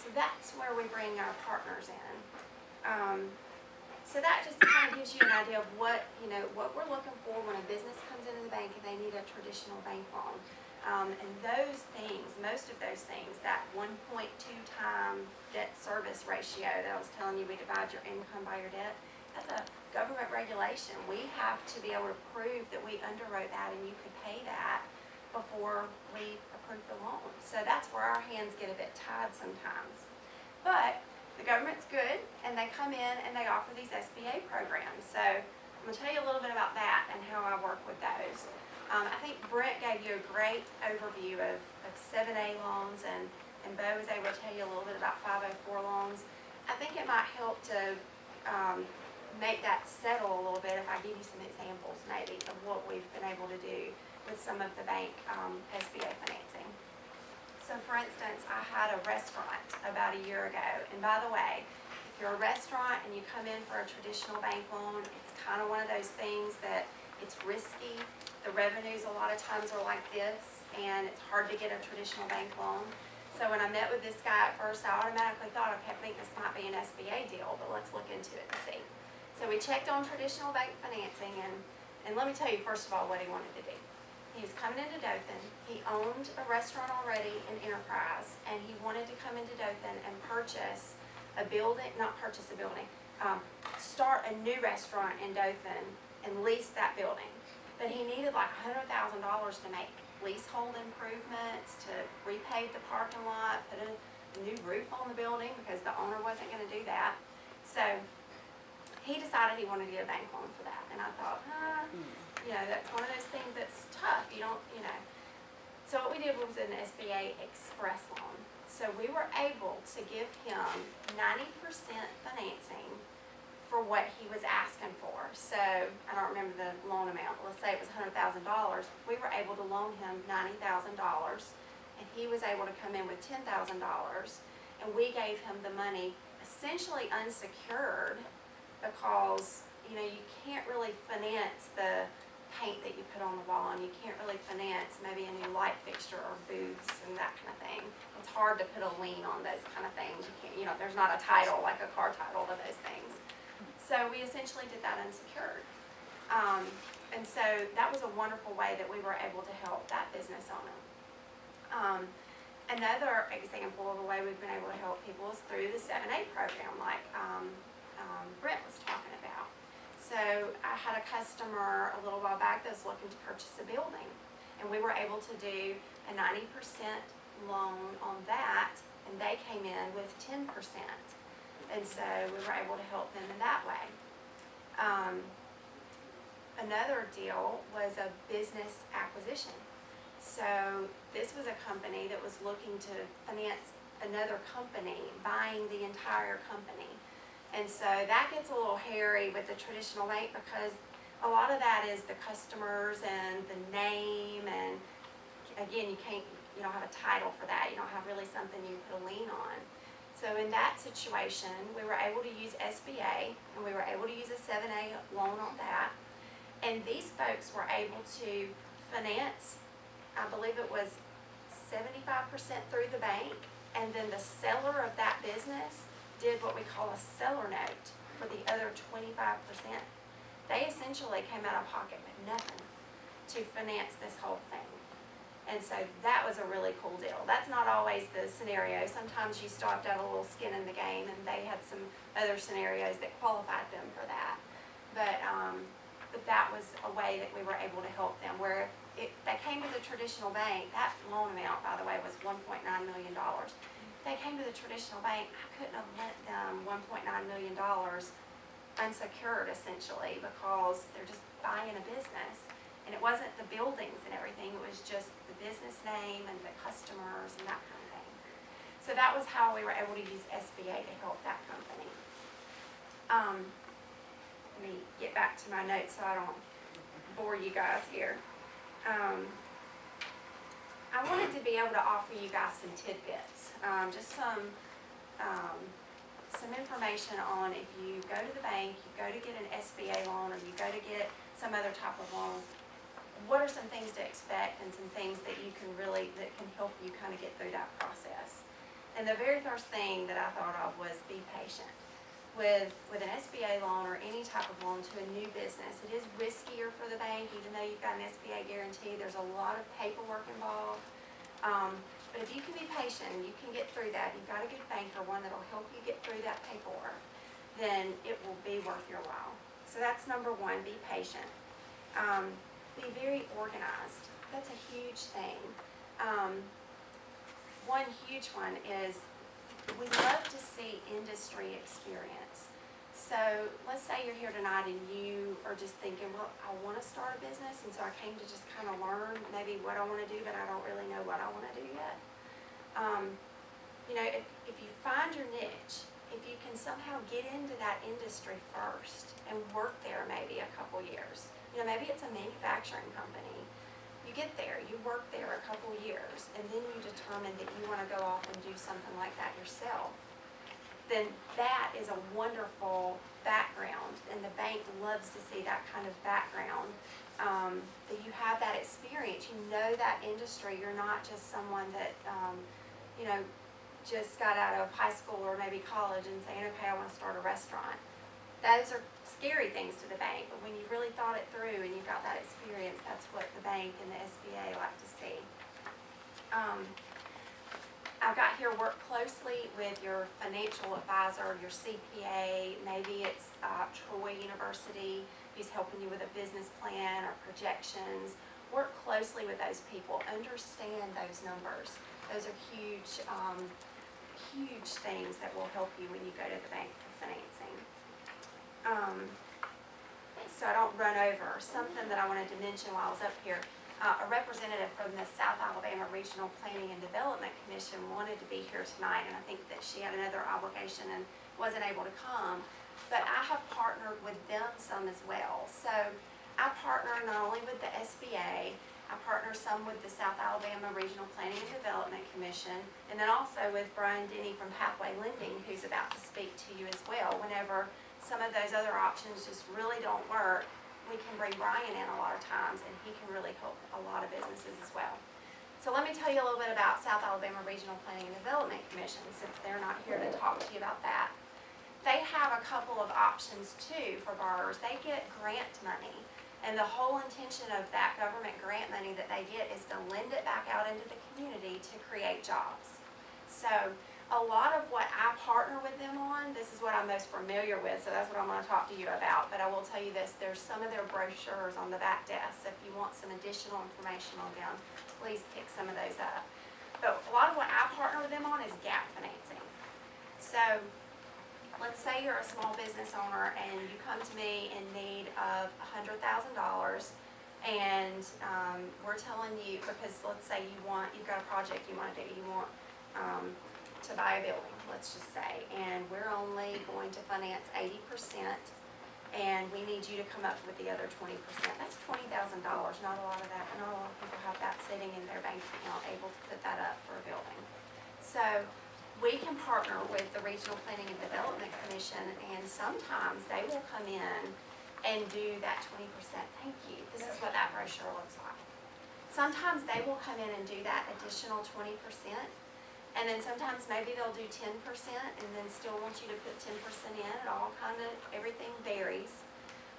so that's where we bring our partners in. So that just kind of gives you an idea of what we're looking for when a business comes into the bank and they need a traditional bank loan. And those things, most of those things, that 1.2 time debt service ratio that I was telling you, we divide your income by your debt, that's a government regulation. We have to be able to prove that we underwrote that and you could pay that before we approve the loan. So that's where our hands get a bit tied sometimes. But the government's good, and they come in and they offer these SBA programs. So I'm going to tell you a little bit about that and how I work with those. I think Brent gave you a great overview of 7A loans, and Bo was able to tell you a little bit about 504 loans. I think it might help to make that settle a little bit if I give you some examples maybe of what we've been able to do with some of the bank SBA financing. So for instance, I had a restaurant about a year ago, and by the way, if you're a restaurant and you come in for a traditional bank loan, it's kind of one of those things that it's risky. The revenues a lot of times are like this, and it's hard to get a traditional bank loan. So when I met with this guy at first, I automatically thought, okay, I think this might be an SBA deal, but let's look into it and see. So we checked on traditional bank financing, and let me tell you first of all what he wanted to do. He was coming into Dothan. He owned a restaurant already in Enterprise, and he wanted to come into Dothan and purchase a building, not purchase a building, start a new restaurant in Dothan and lease that building. But he needed like $100,000 to make leasehold improvements, to repave the parking lot, put a new roof on the building because the owner wasn't going to do that. So he decided he wanted to get a bank loan for that. And I thought, that's one of those things that's tough. So what we did was an SBA Express loan. So we were able to give him 90% financing for what he was asking for. So I don't remember the loan amount, but let's say it was $100,000. We were able to loan him $90,000, and he was able to come in with $10,000, and we gave him the money essentially unsecured because you can't really finance the paint that you put on the wall, and you can't really finance maybe a new light fixture or booths and that kind of thing. It's hard to put a lien on those kind of things. You can't, you know, there's not a title like a car title to those things. So we essentially did that unsecured. And so that was a wonderful way that we were able to help that business owner. Another example of a way we've been able to help people is through the 7A program, like Brent was talking about. So I had a customer a little while back that was looking to purchase a building, and we were able to do a 90% loan on that, and they came in with 10%. And so we were able to help them in that way. Another deal was a business acquisition. So this was a company that was looking to finance another company, buying the entire company. And so that gets a little hairy with the traditional bank, because a lot of that is the customers and the name, and again, you don't have a title for that. You don't have really something you put a lien on. So in that situation, we were able to use SBA, and we were able to use a 7A loan on that. And these folks were able to finance, I believe it was 75% through the bank, and then the seller of that business did what we call a seller note for the other 25%. They essentially came out of pocket with nothing to finance this whole thing. And so that was a really cool deal. That's not always the scenario. Sometimes you still have to have a little skin in the game, and they had some other scenarios that qualified them for that. But that was a way that we were able to help them, where they came to the traditional bank. That loan amount, by the way, was $1.9 million. They came to the traditional bank. I couldn't have lent them $1.9 million unsecured, essentially, because they're just buying a business. And it wasn't the buildings and everything, it was just the business name and the customers and that kind of thing. So that was how we were able to use SBA to help that company. Let me get back to my notes so I don't bore you guys here. I wanted to be able to offer you guys some tidbits, just some information on if you go to the bank, you go to get an SBA loan, or you go to get some other type of loan, what are some things to expect and some things that you can that can help you kind of get through that process. And the very first thing that I thought of was be patient. With an SBA loan or any type of loan to a new business, it is riskier for the bank, even though you've got an SBA guarantee. There's a lot of paperwork involved. But if you can be patient, you can get through that. You've got a good banker, one that'll help you get through that paperwork, then it will be worth your while. So that's number one, be patient. Be very organized. That's a huge thing. One huge one is we love to see industry experience. So let's say you're here tonight and you are just thinking, well, I want to start a business, and so I came to just kind of learn maybe what I want to do, but I don't really know what I want to do yet. You know, if you find your niche, if you can somehow get into that industry first and work there maybe a couple years, you know, maybe it's a manufacturing company. You get there, you work there a couple years, and then you determine that you want to go off and do something like that yourself, then that is a wonderful background, and the bank loves to see that kind of background, that you have that experience, you know that industry, you're not just someone that, you know, just got out of high school or maybe college and saying, okay, I want to start a restaurant. Those are scary things to the bank, but when you've really thought it through and you've got that experience, that's what the bank and the SBA like to see. I've got here, work closely with your financial advisor, your CPA, maybe it's Troy University who's helping you with a business plan or projections. Work closely with those people, understand those numbers. Those are huge, huge things that will help you when you go to the bank for financing. So I don't run over, something that I wanted to mention while I was up here, a representative from the South Alabama Regional Planning and Development Commission wanted to be here tonight, and I think that she had another obligation and wasn't able to come, but I have partnered with them some as well. So I partner not only with the SBA, I partner some with the South Alabama Regional Planning and Development Commission, and then also with Brian Denny from Pathway Lending, who's about to speak to you as well. Whenever some of those other options just really don't work, we can bring Brian in a lot of times, and he can really help a lot of businesses as well. So let me tell you a little bit about South Alabama Regional Planning and Development Commission, since they're not here to talk to you about that. They have a couple of options too for borrowers. They get grant money, and the whole intention of that government grant money that they get is to lend it back out into the community to create jobs. So a lot of what I partner with them on, this is what I'm most familiar with, so that's what I'm going to talk to you about. But I will tell you this, there's some of their brochures on the back desk. So if you want some additional information on them, please pick some of those up. But a lot of what I partner with them on is gap financing. So let's say you're a small business owner and you come to me in need of $100,000, and we're telling you, because let's say you've got a project you want to do, you want to buy a building, let's just say, and we're only going to finance 80%, and we need you to come up with the other 20%. That's $20,000. Not a lot of that. Not a lot of people have that sitting in their bank account, able to put that up for a building. So we can partner with the Regional Planning and Development Commission, and sometimes they will come in and do that 20%. Thank you. This is what that brochure looks like. Sometimes they will come in and do that additional 20%. And then sometimes maybe they'll do 10% and then still want you to put 10% in. It all everything varies.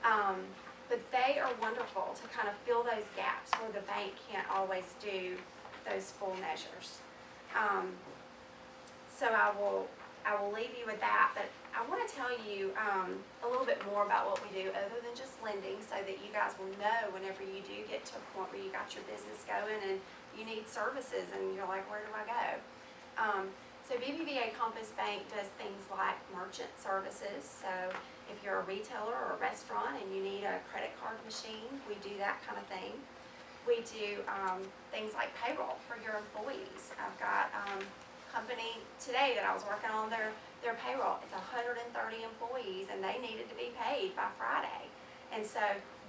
But they are wonderful to kind of fill those gaps where the bank can't always do those full measures. So I will leave you with that, but I want to tell you a little bit more about what we do other than just lending, so that you guys will know whenever you do get to a point where you got your business going and you need services and you're like, where do I go? So BBVA Compass Bank does things like merchant services. So if you're a retailer or a restaurant and you need a credit card machine, we do that kind of thing. We do things like payroll for your employees. I've got a company today that I was working on their payroll. It's 130 employees and they needed to be paid by Friday. And so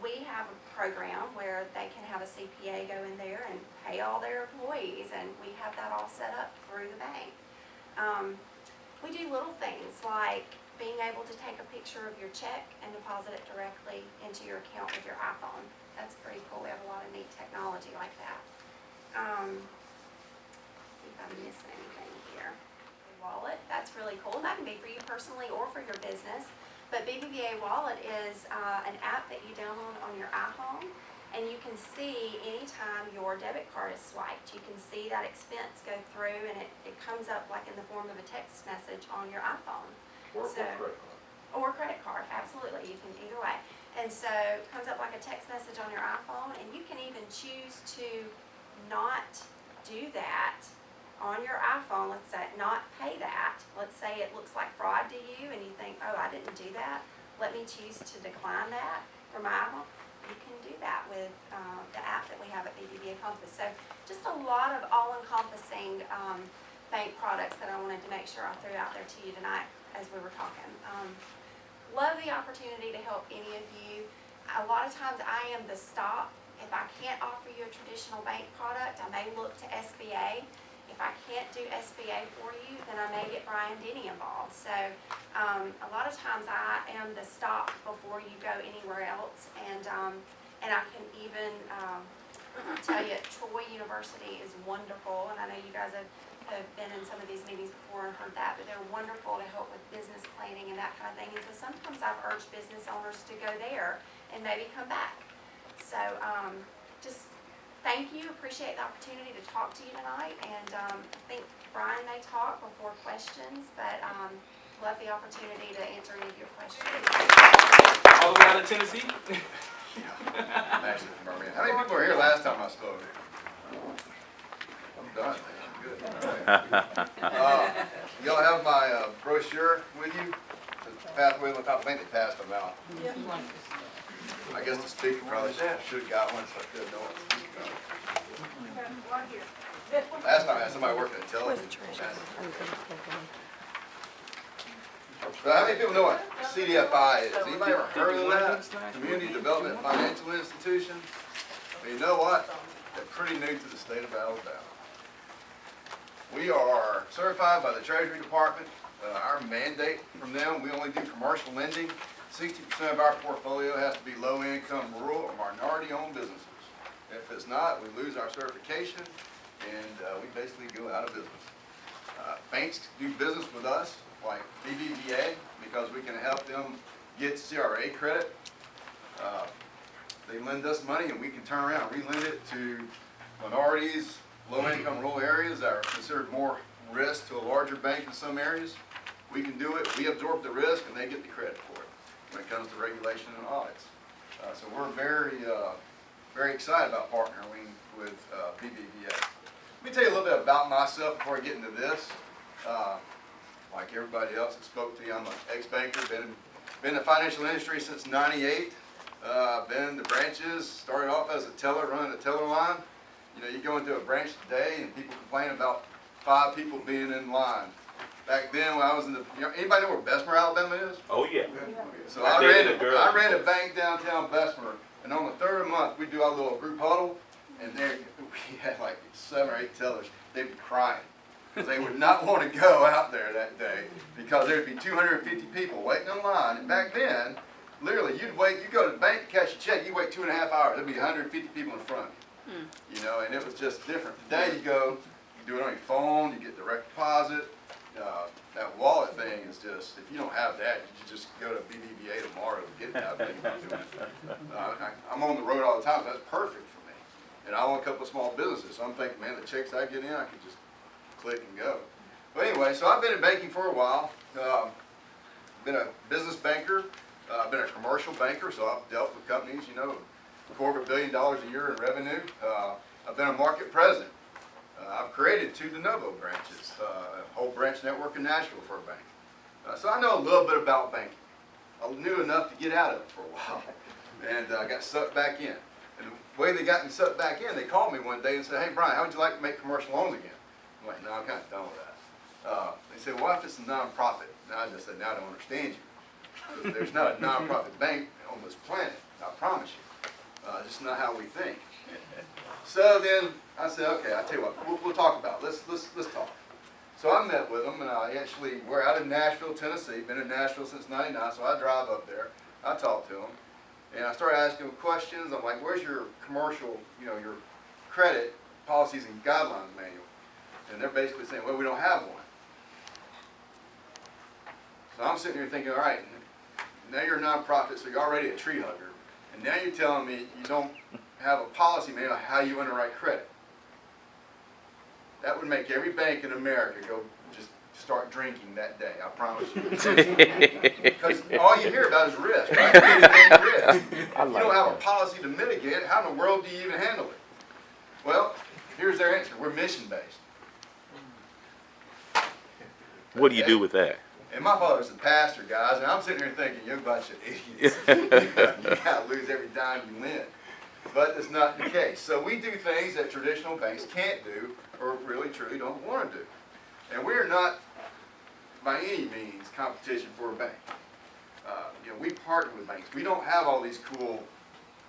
we have a program where they can have a CPA go in there and pay all their employees, and we have that all set up through the bank. We do little things like being able to take a picture of your check and deposit it directly into your account with your iPhone. That's pretty cool. We have a lot of neat technology like that. See if I'm missing anything here. Wallet, that's really cool. That can be for you personally or for your business. But BBVA Wallet is an app that you download on your iPhone, and you can see anytime your debit card is swiped. You can see that expense go through, and it comes up like in the form of a text message on your iPhone. Or credit card, absolutely. You can either way. And so it comes up like a text message on your iPhone, and you can even choose to not do that on your iPhone. Let's say not pay that. Let's say it looks like fraud to you and you think, oh, I didn't do that. Let me choose to decline that for my iPhone. You can do that with the app that we have at BBVA Compass. So just a lot of all-encompassing bank products that I wanted to make sure I threw out there to you tonight as we were talking. Love the opportunity to help any of you. A lot of times I am the stop. If I can't offer you a traditional bank product, I may look to SBA. If I can't do SBA for you, then I may get Brian Denny involved. So a lot of times I am the stop before you go anywhere else. And I can even tell you, Troy University is wonderful. And I know you guys have been in some of these meetings before and heard that, but they're wonderful to help with business planning and that kind of thing. And so sometimes I've urged business owners to go there and maybe come back. So just thank you. Appreciate the opportunity to talk to you tonight. And I think Brian may talk before questions, but love the opportunity to answer any of your questions. All the way out of Tennessee? Actually, from Birmingham. How many people were here last time I spoke? I'm done. I'm good. All right. Y'all have my brochure with you? The pathway on top. I think they passed them out. I guess the speaker probably should have got one, so I could know what the speaker got. Last time I had somebody working at television. So how many people know what CDFI is? Anybody ever heard of that? Community Development Financial Institution? Well, you know what? They're pretty new to the state of Alabama. We are certified by the Treasury Department. Our mandate from them, we only do commercial lending. 60% of our portfolio has to be low-income, rural, or minority-owned businesses. If it's not, we lose our certification, and we basically go out of business. Banks do business with us, like BBVA, because we can help them get CRA credit. They lend us money, and we can turn around and relend it to minorities, low-income rural areas that are considered more risk to a larger bank in some areas. We can do it, we absorb the risk, and they get the credit for it when it comes to regulation and audits. So we're very excited about partnering with BBVA. Let me tell you a little bit about myself before I get into this. Like everybody else that spoke to you, I'm an ex-banker, been in the financial industry since '98. Been in the branches, started off as a teller, running a teller line. You know, you go into a branch today and people complain about 5 people being in line. Back then when I was in the, anybody know where Bessemer, Alabama is? Oh, yeah. So I ran a bank downtown Bessemer, and on the 3rd of the month, we do our little group huddle, and there we had like 7 or 8 tellers. They'd be crying because they would not want to go out there that day because there'd be 250 people waiting in line. And back then, literally, you go to the bank to cash a check, you wait 2.5 hours. There'd be 150 people in front of you. You know, and it was just different. Today, you go, you do it on your phone, you get direct deposit. That wallet thing is just, if you don't have that, you should just go to BBVA tomorrow to get that thing. I'm on the road all the time, so that's perfect for me. And I own a couple of small businesses, so I'm thinking, man, the checks I get in, I can just click and go. But anyway, so I've been in banking for a while. Been a business banker. I've been a commercial banker, so I've dealt with companies, you know, $250 million a year in revenue. I've been a market president. I've created 2 de novo branches, a whole branch network in Nashville for a bank. So I know a little bit about banking. I knew enough to get out of it for a while, and I got sucked back in. And the way they got me sucked back in, they called me one day and said, "Hey Brian, how would you like to make commercial loans again?" I'm like, "No, I'm kind of done with that." They said, "Well, if it's a nonprofit?" And I just said, "Now I don't understand you. There's not a nonprofit bank on this planet, I promise you. Just not how we think." So then I said, "Okay, I tell you what, we'll talk about it. Let's talk." So I met with them, and we're out in Nashville, Tennessee. Been in Nashville since '99, so I drive up there. I talk to them, and I started asking them questions. I'm like, "Where's your commercial, your credit policies and guidelines manual?" And they're basically saying, "Well, we don't have one." So I'm sitting here thinking, all right, now you're a nonprofit, so you're already a tree hugger, and now you're telling me you don't have a policy manual on how you underwrite credit. That would make every bank in America go just start drinking that day, I promise you. Because all you hear about is risk, right? Risk. If you don't have a policy to mitigate it, how in the world do you even handle it? Well, here's their answer. We're mission-based. What do you do with that? And my father's a pastor, guys, and I'm sitting here thinking, you're a bunch of idiots. You gotta lose every dime you lend. But it's not the case. So we do things that traditional banks can't do or really truly don't want to do. And we're not, by any means, competition for a bank. We partner with banks. We don't have all these cool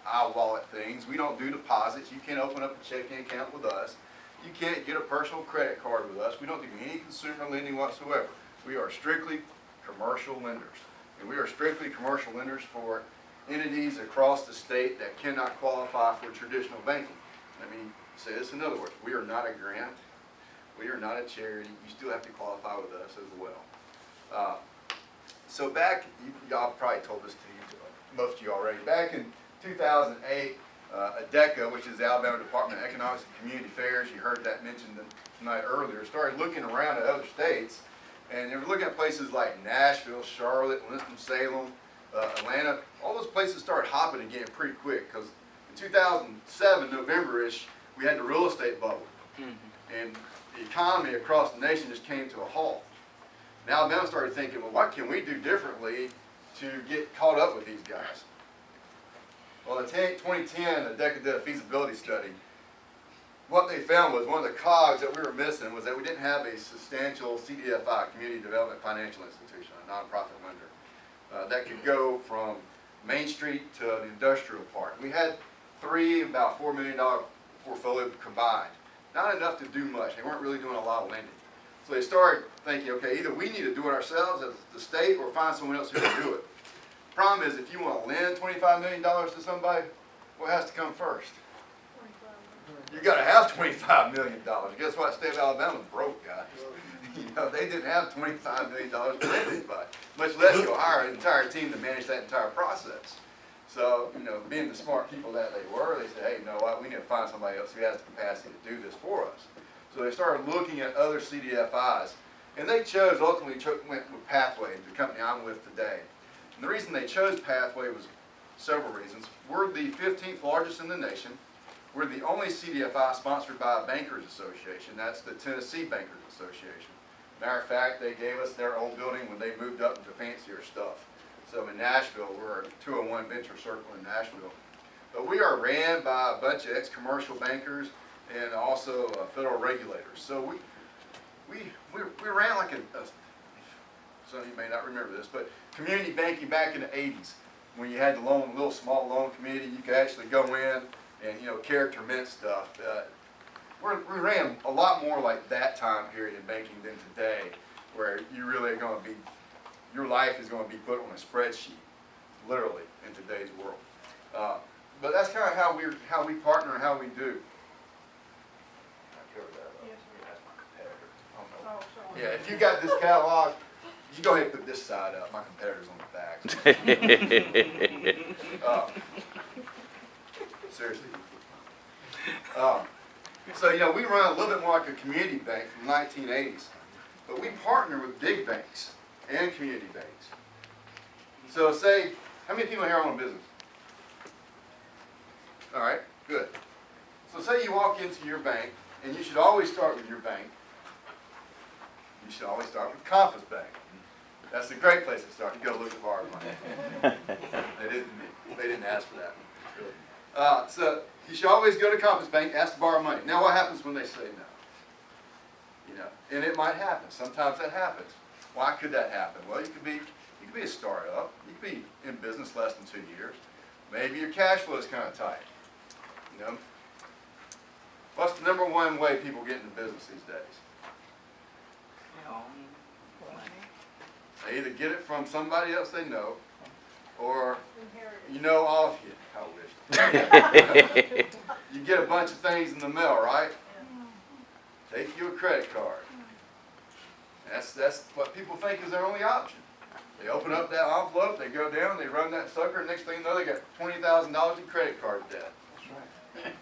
iWallet things. We don't do deposits. You can't open up a checking account with us. You can't get a personal credit card with us. We don't do any consumer lending whatsoever. We are strictly commercial lenders. And we are strictly commercial lenders for entities across the state that cannot qualify for traditional banking. Let me say this in other words. We are not a grant. We are not a charity. You still have to qualify with us as well. So back, y'all probably told this to you, most of you already. Back in 2008, ADECA, which is the Alabama Department of Economics and Community Affairs, you heard that mentioned tonight earlier, started looking around at other states, and they were looking at places like Nashville, Charlotte, Winston-Salem, Atlanta. All those places started hopping again pretty quick because in 2007, November-ish, we had the real estate bubble. And the economy across the nation just came to a halt. Now Alabama started thinking, well, what can we do differently to get caught up with these guys? Well, in 2010, ADECA did a feasibility study. What they found was one of the cogs that we were missing was that we didn't have a substantial CDFI, Community Development Financial Institution, a nonprofit lender, that could go from Main Street to the industrial park. We had 3 about $4 million portfolio combined. Not enough to do much. They weren't really doing a lot of lending. So they started thinking, okay, either we need to do it ourselves as the state or find someone else who can do it. Problem is, if you want to lend $25 million to somebody, what has to come first? You got to have $25 million. Guess what? The state of Alabama's broke, guys. You know, they didn't have $25 million to lend anybody, much less go hire an entire team to manage that entire process. So, you know, being the smart people that they were, they said, hey, you know what, we need to find somebody else who has the capacity to do this for us. So they started looking at other CDFIs, and they ultimately went with Pathway, the company I'm with today. And the reason they chose Pathway was several reasons. We're the 15th largest in the nation. We're the only CDFI sponsored by a bankers association. That's the Tennessee Bankers Association. Matter of fact, they gave us their old building when they moved up into fancier stuff. So in Nashville, we're at 201 Venture Circle in Nashville. But we are ran by a bunch of ex-commercial bankers and also federal regulators. So we ran like some of you may not remember this, but community banking back in the 80s, when you had the little small loan community, you could actually go in and, you know, character mint stuff. We ran a lot more like that time period in banking than today, where you really are going to be, your life is going to be put on a spreadsheet, literally, in today's world. But that's kind of how we partner and how we do. I covered that up. That's my competitor. Oh, no. Yeah, if you got this catalog, you go ahead and put this side up. My competitor's on the back. Seriously. So, you know, we run a little bit more like a community bank from the 1980s, but we partner with big banks and community banks. So say, how many people here own a business? All right, good. So say you walk into your bank, and you should always start with your bank. You should always start with Compass Bank. That's a great place to start. You go look at borrowed money. They didn't ask for that. So you should always go to Compass Bank, ask to borrow money. Now what happens when they say no? You know, and it might happen. Sometimes that happens. Why could that happen? Well, you could be a startup. You could be in business less than 2 years. Maybe your cash flow is kind of tight. You know, what's the number one way people get into business these days? They either get it from somebody else they know, or you know all of you. I wish. You get a bunch of things in the mail, right? Take you a credit card. That's what people think is their only option. They open up that envelope, they go down, they run that sucker, and next thing you know, they got $20,000 in credit card debt.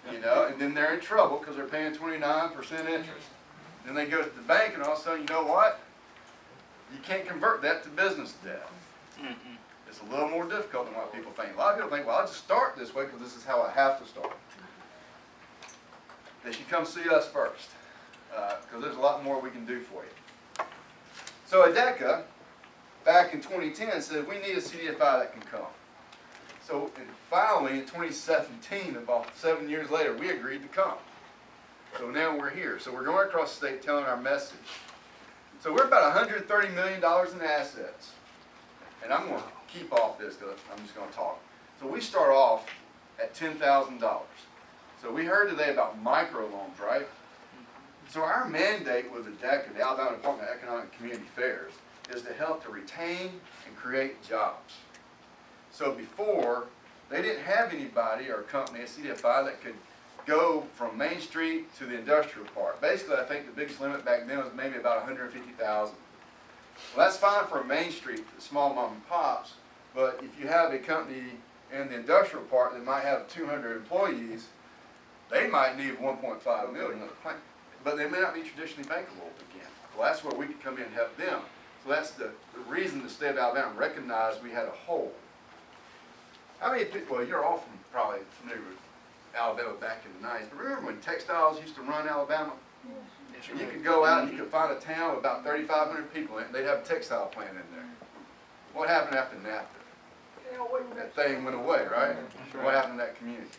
You know, and then they're in trouble because they're paying 29% interest. Then they go to the bank, and all of a sudden, you know what? You can't convert that to business debt. It's a little more difficult than what people think. A lot of people think, well, I'll just start this way because this is how I have to start. They should come see us first because there's a lot more we can do for you. So ADECA, back in 2010, said we need a CDFI that can come. So finally, in 2017, about 7 years later, we agreed to come. So now we're here. So we're going across the state telling our message. So we're about $130 million in assets. And I'm going to keep off this because I'm just going to talk. So we start off at $10,000. So we heard today about microloans, right? So our mandate with ADECA, the Alabama Department of Economic and Community Affairs, is to help to retain and create jobs. So before, they didn't have anybody or a company, a CDFI, that could go from Main Street to the industrial park. Basically, I think the biggest limit back then was maybe about 150,000. Well, that's fine for a Main Street, small mom and pops, but if you have a company in the industrial park that might have 200 employees, they might need 1.5 million on the plant, but they may not be traditionally bankable again. Well, that's where we could come in and help them. So that's the reason the state of Alabama recognized we had a hole. How many people, well, you're all from probably familiar with Alabama back in the 90s, but remember when textiles used to run Alabama? And you could go out and you could find a town with about 3,500 people in it, and they'd have a textile plant in there. What happened after NAFTA? That thing went away, right? What happened to that community?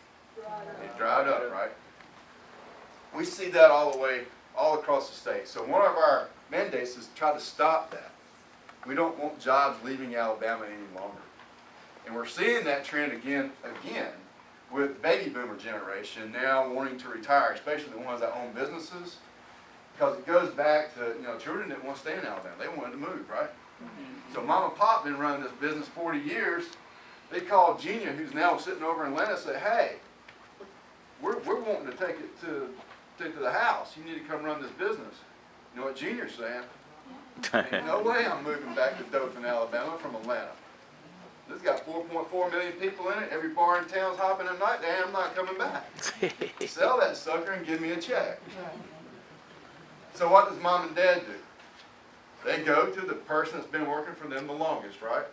It dried up, right? We see that all across the state. So one of our mandates is to try to stop that. We don't want jobs leaving Alabama any longer. And we're seeing that trend again with baby boomer generation now wanting to retire, especially the ones that own businesses, because it goes back to, you know, children didn't want to stay in Alabama. They wanted to move, right? So mom and pop been running this business 40 years, They called Genia, who's now sitting over in Atlanta, and said, hey, we're wanting to take it to the house. You need to come run this business. You know what Genia's saying? Ain't no way I'm moving back to Dothan, Alabama from Atlanta. This got 4.4 million people in it. Every bar in town's hopping at night. Damn, I'm not coming back. Sell that sucker and give me a check. So what does mom and dad do? They go to the person that's been working for them the longest, right?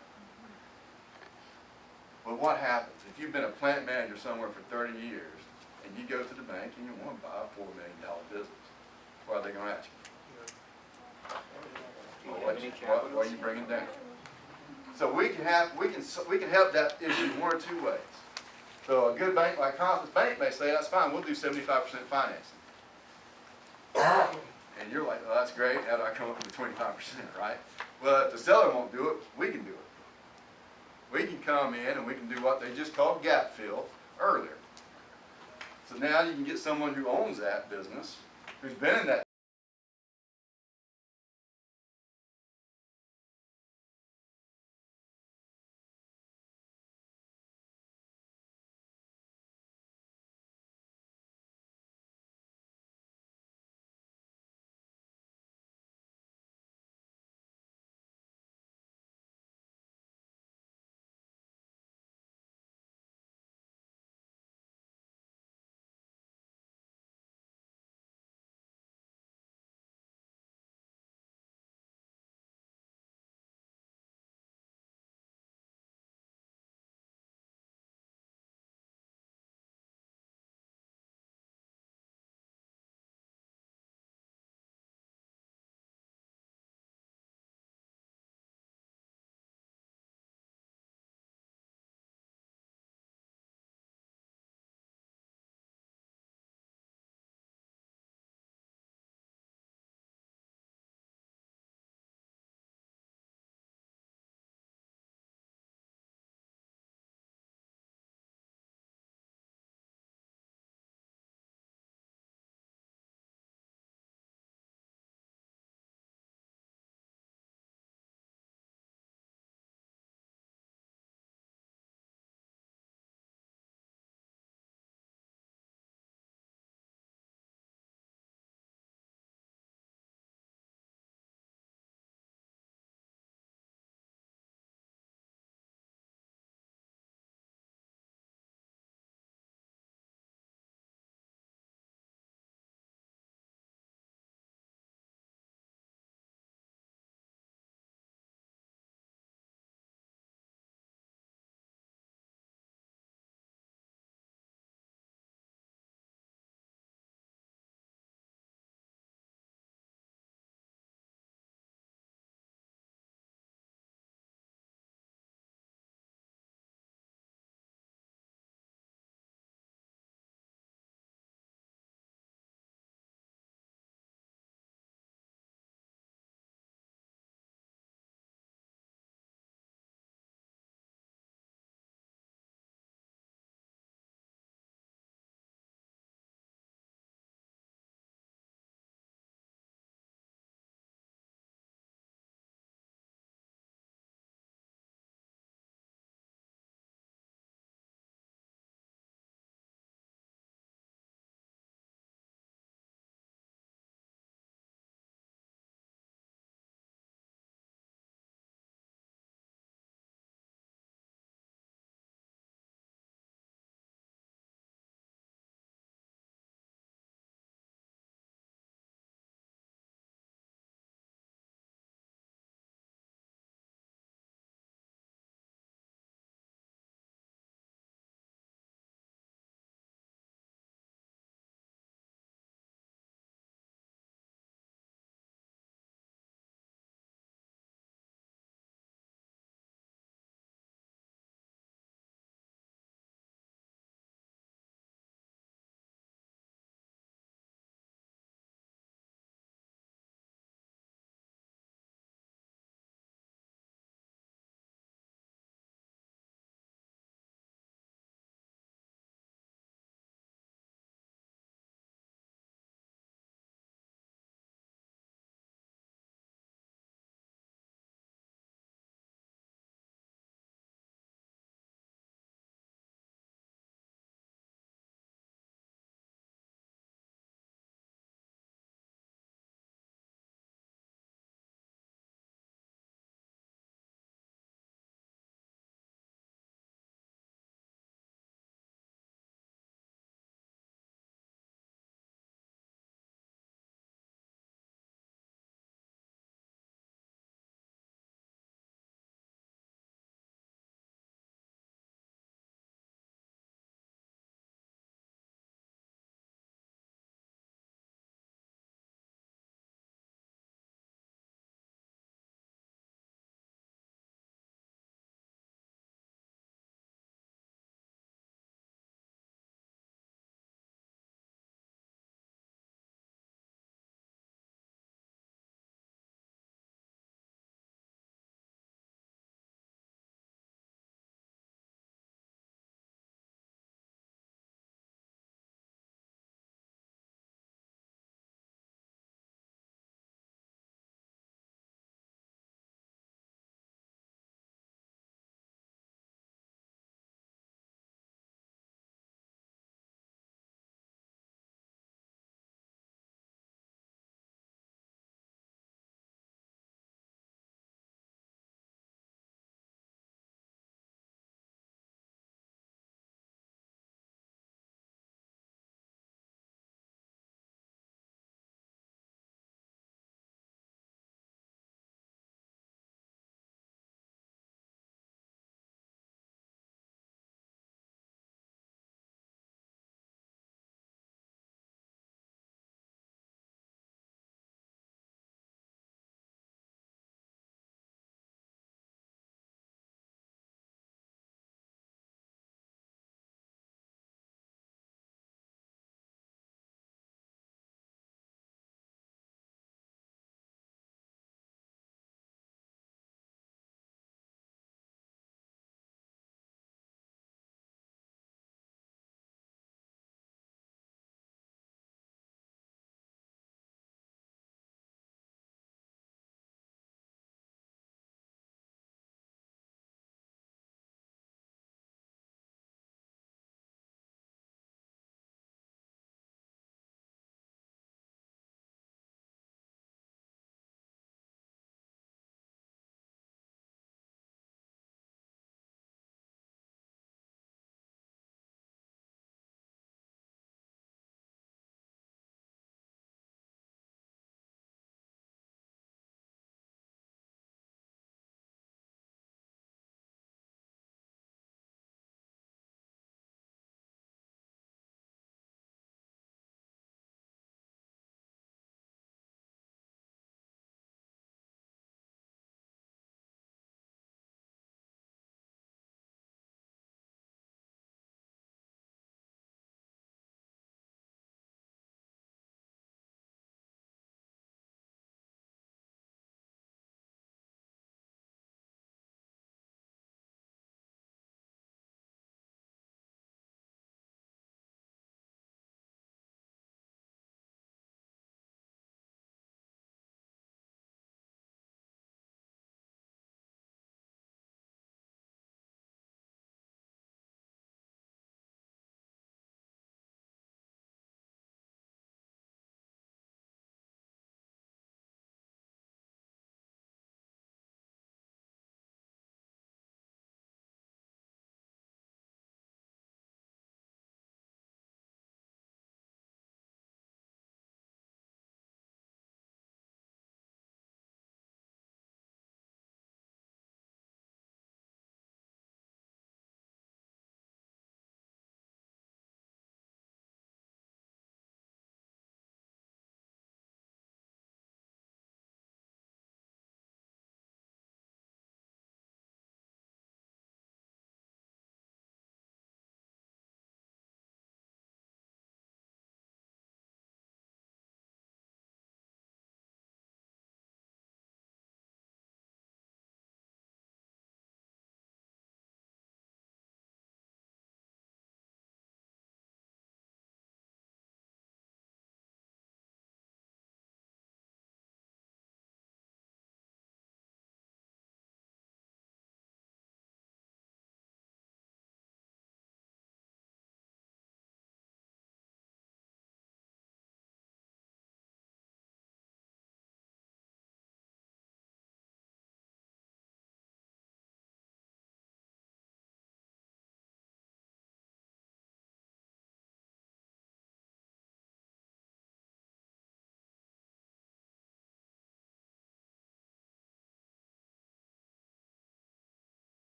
But what happens? If you've been a plant manager somewhere for 30 years, and you go to the bank and you want to buy a $4 million business, what are they going to ask you? Well, what are you bringing down? So we can help that issue one or two ways. So a good bank like Confidence Bank may say, that's fine, we'll do 75% financing. And you're like, well, that's great, how do I come up with the 25%, right? Well, if the seller won't do it, we can do it. We can come in and we can do what they just called gap fill earlier. So now you can get someone who owns that business, who's been in that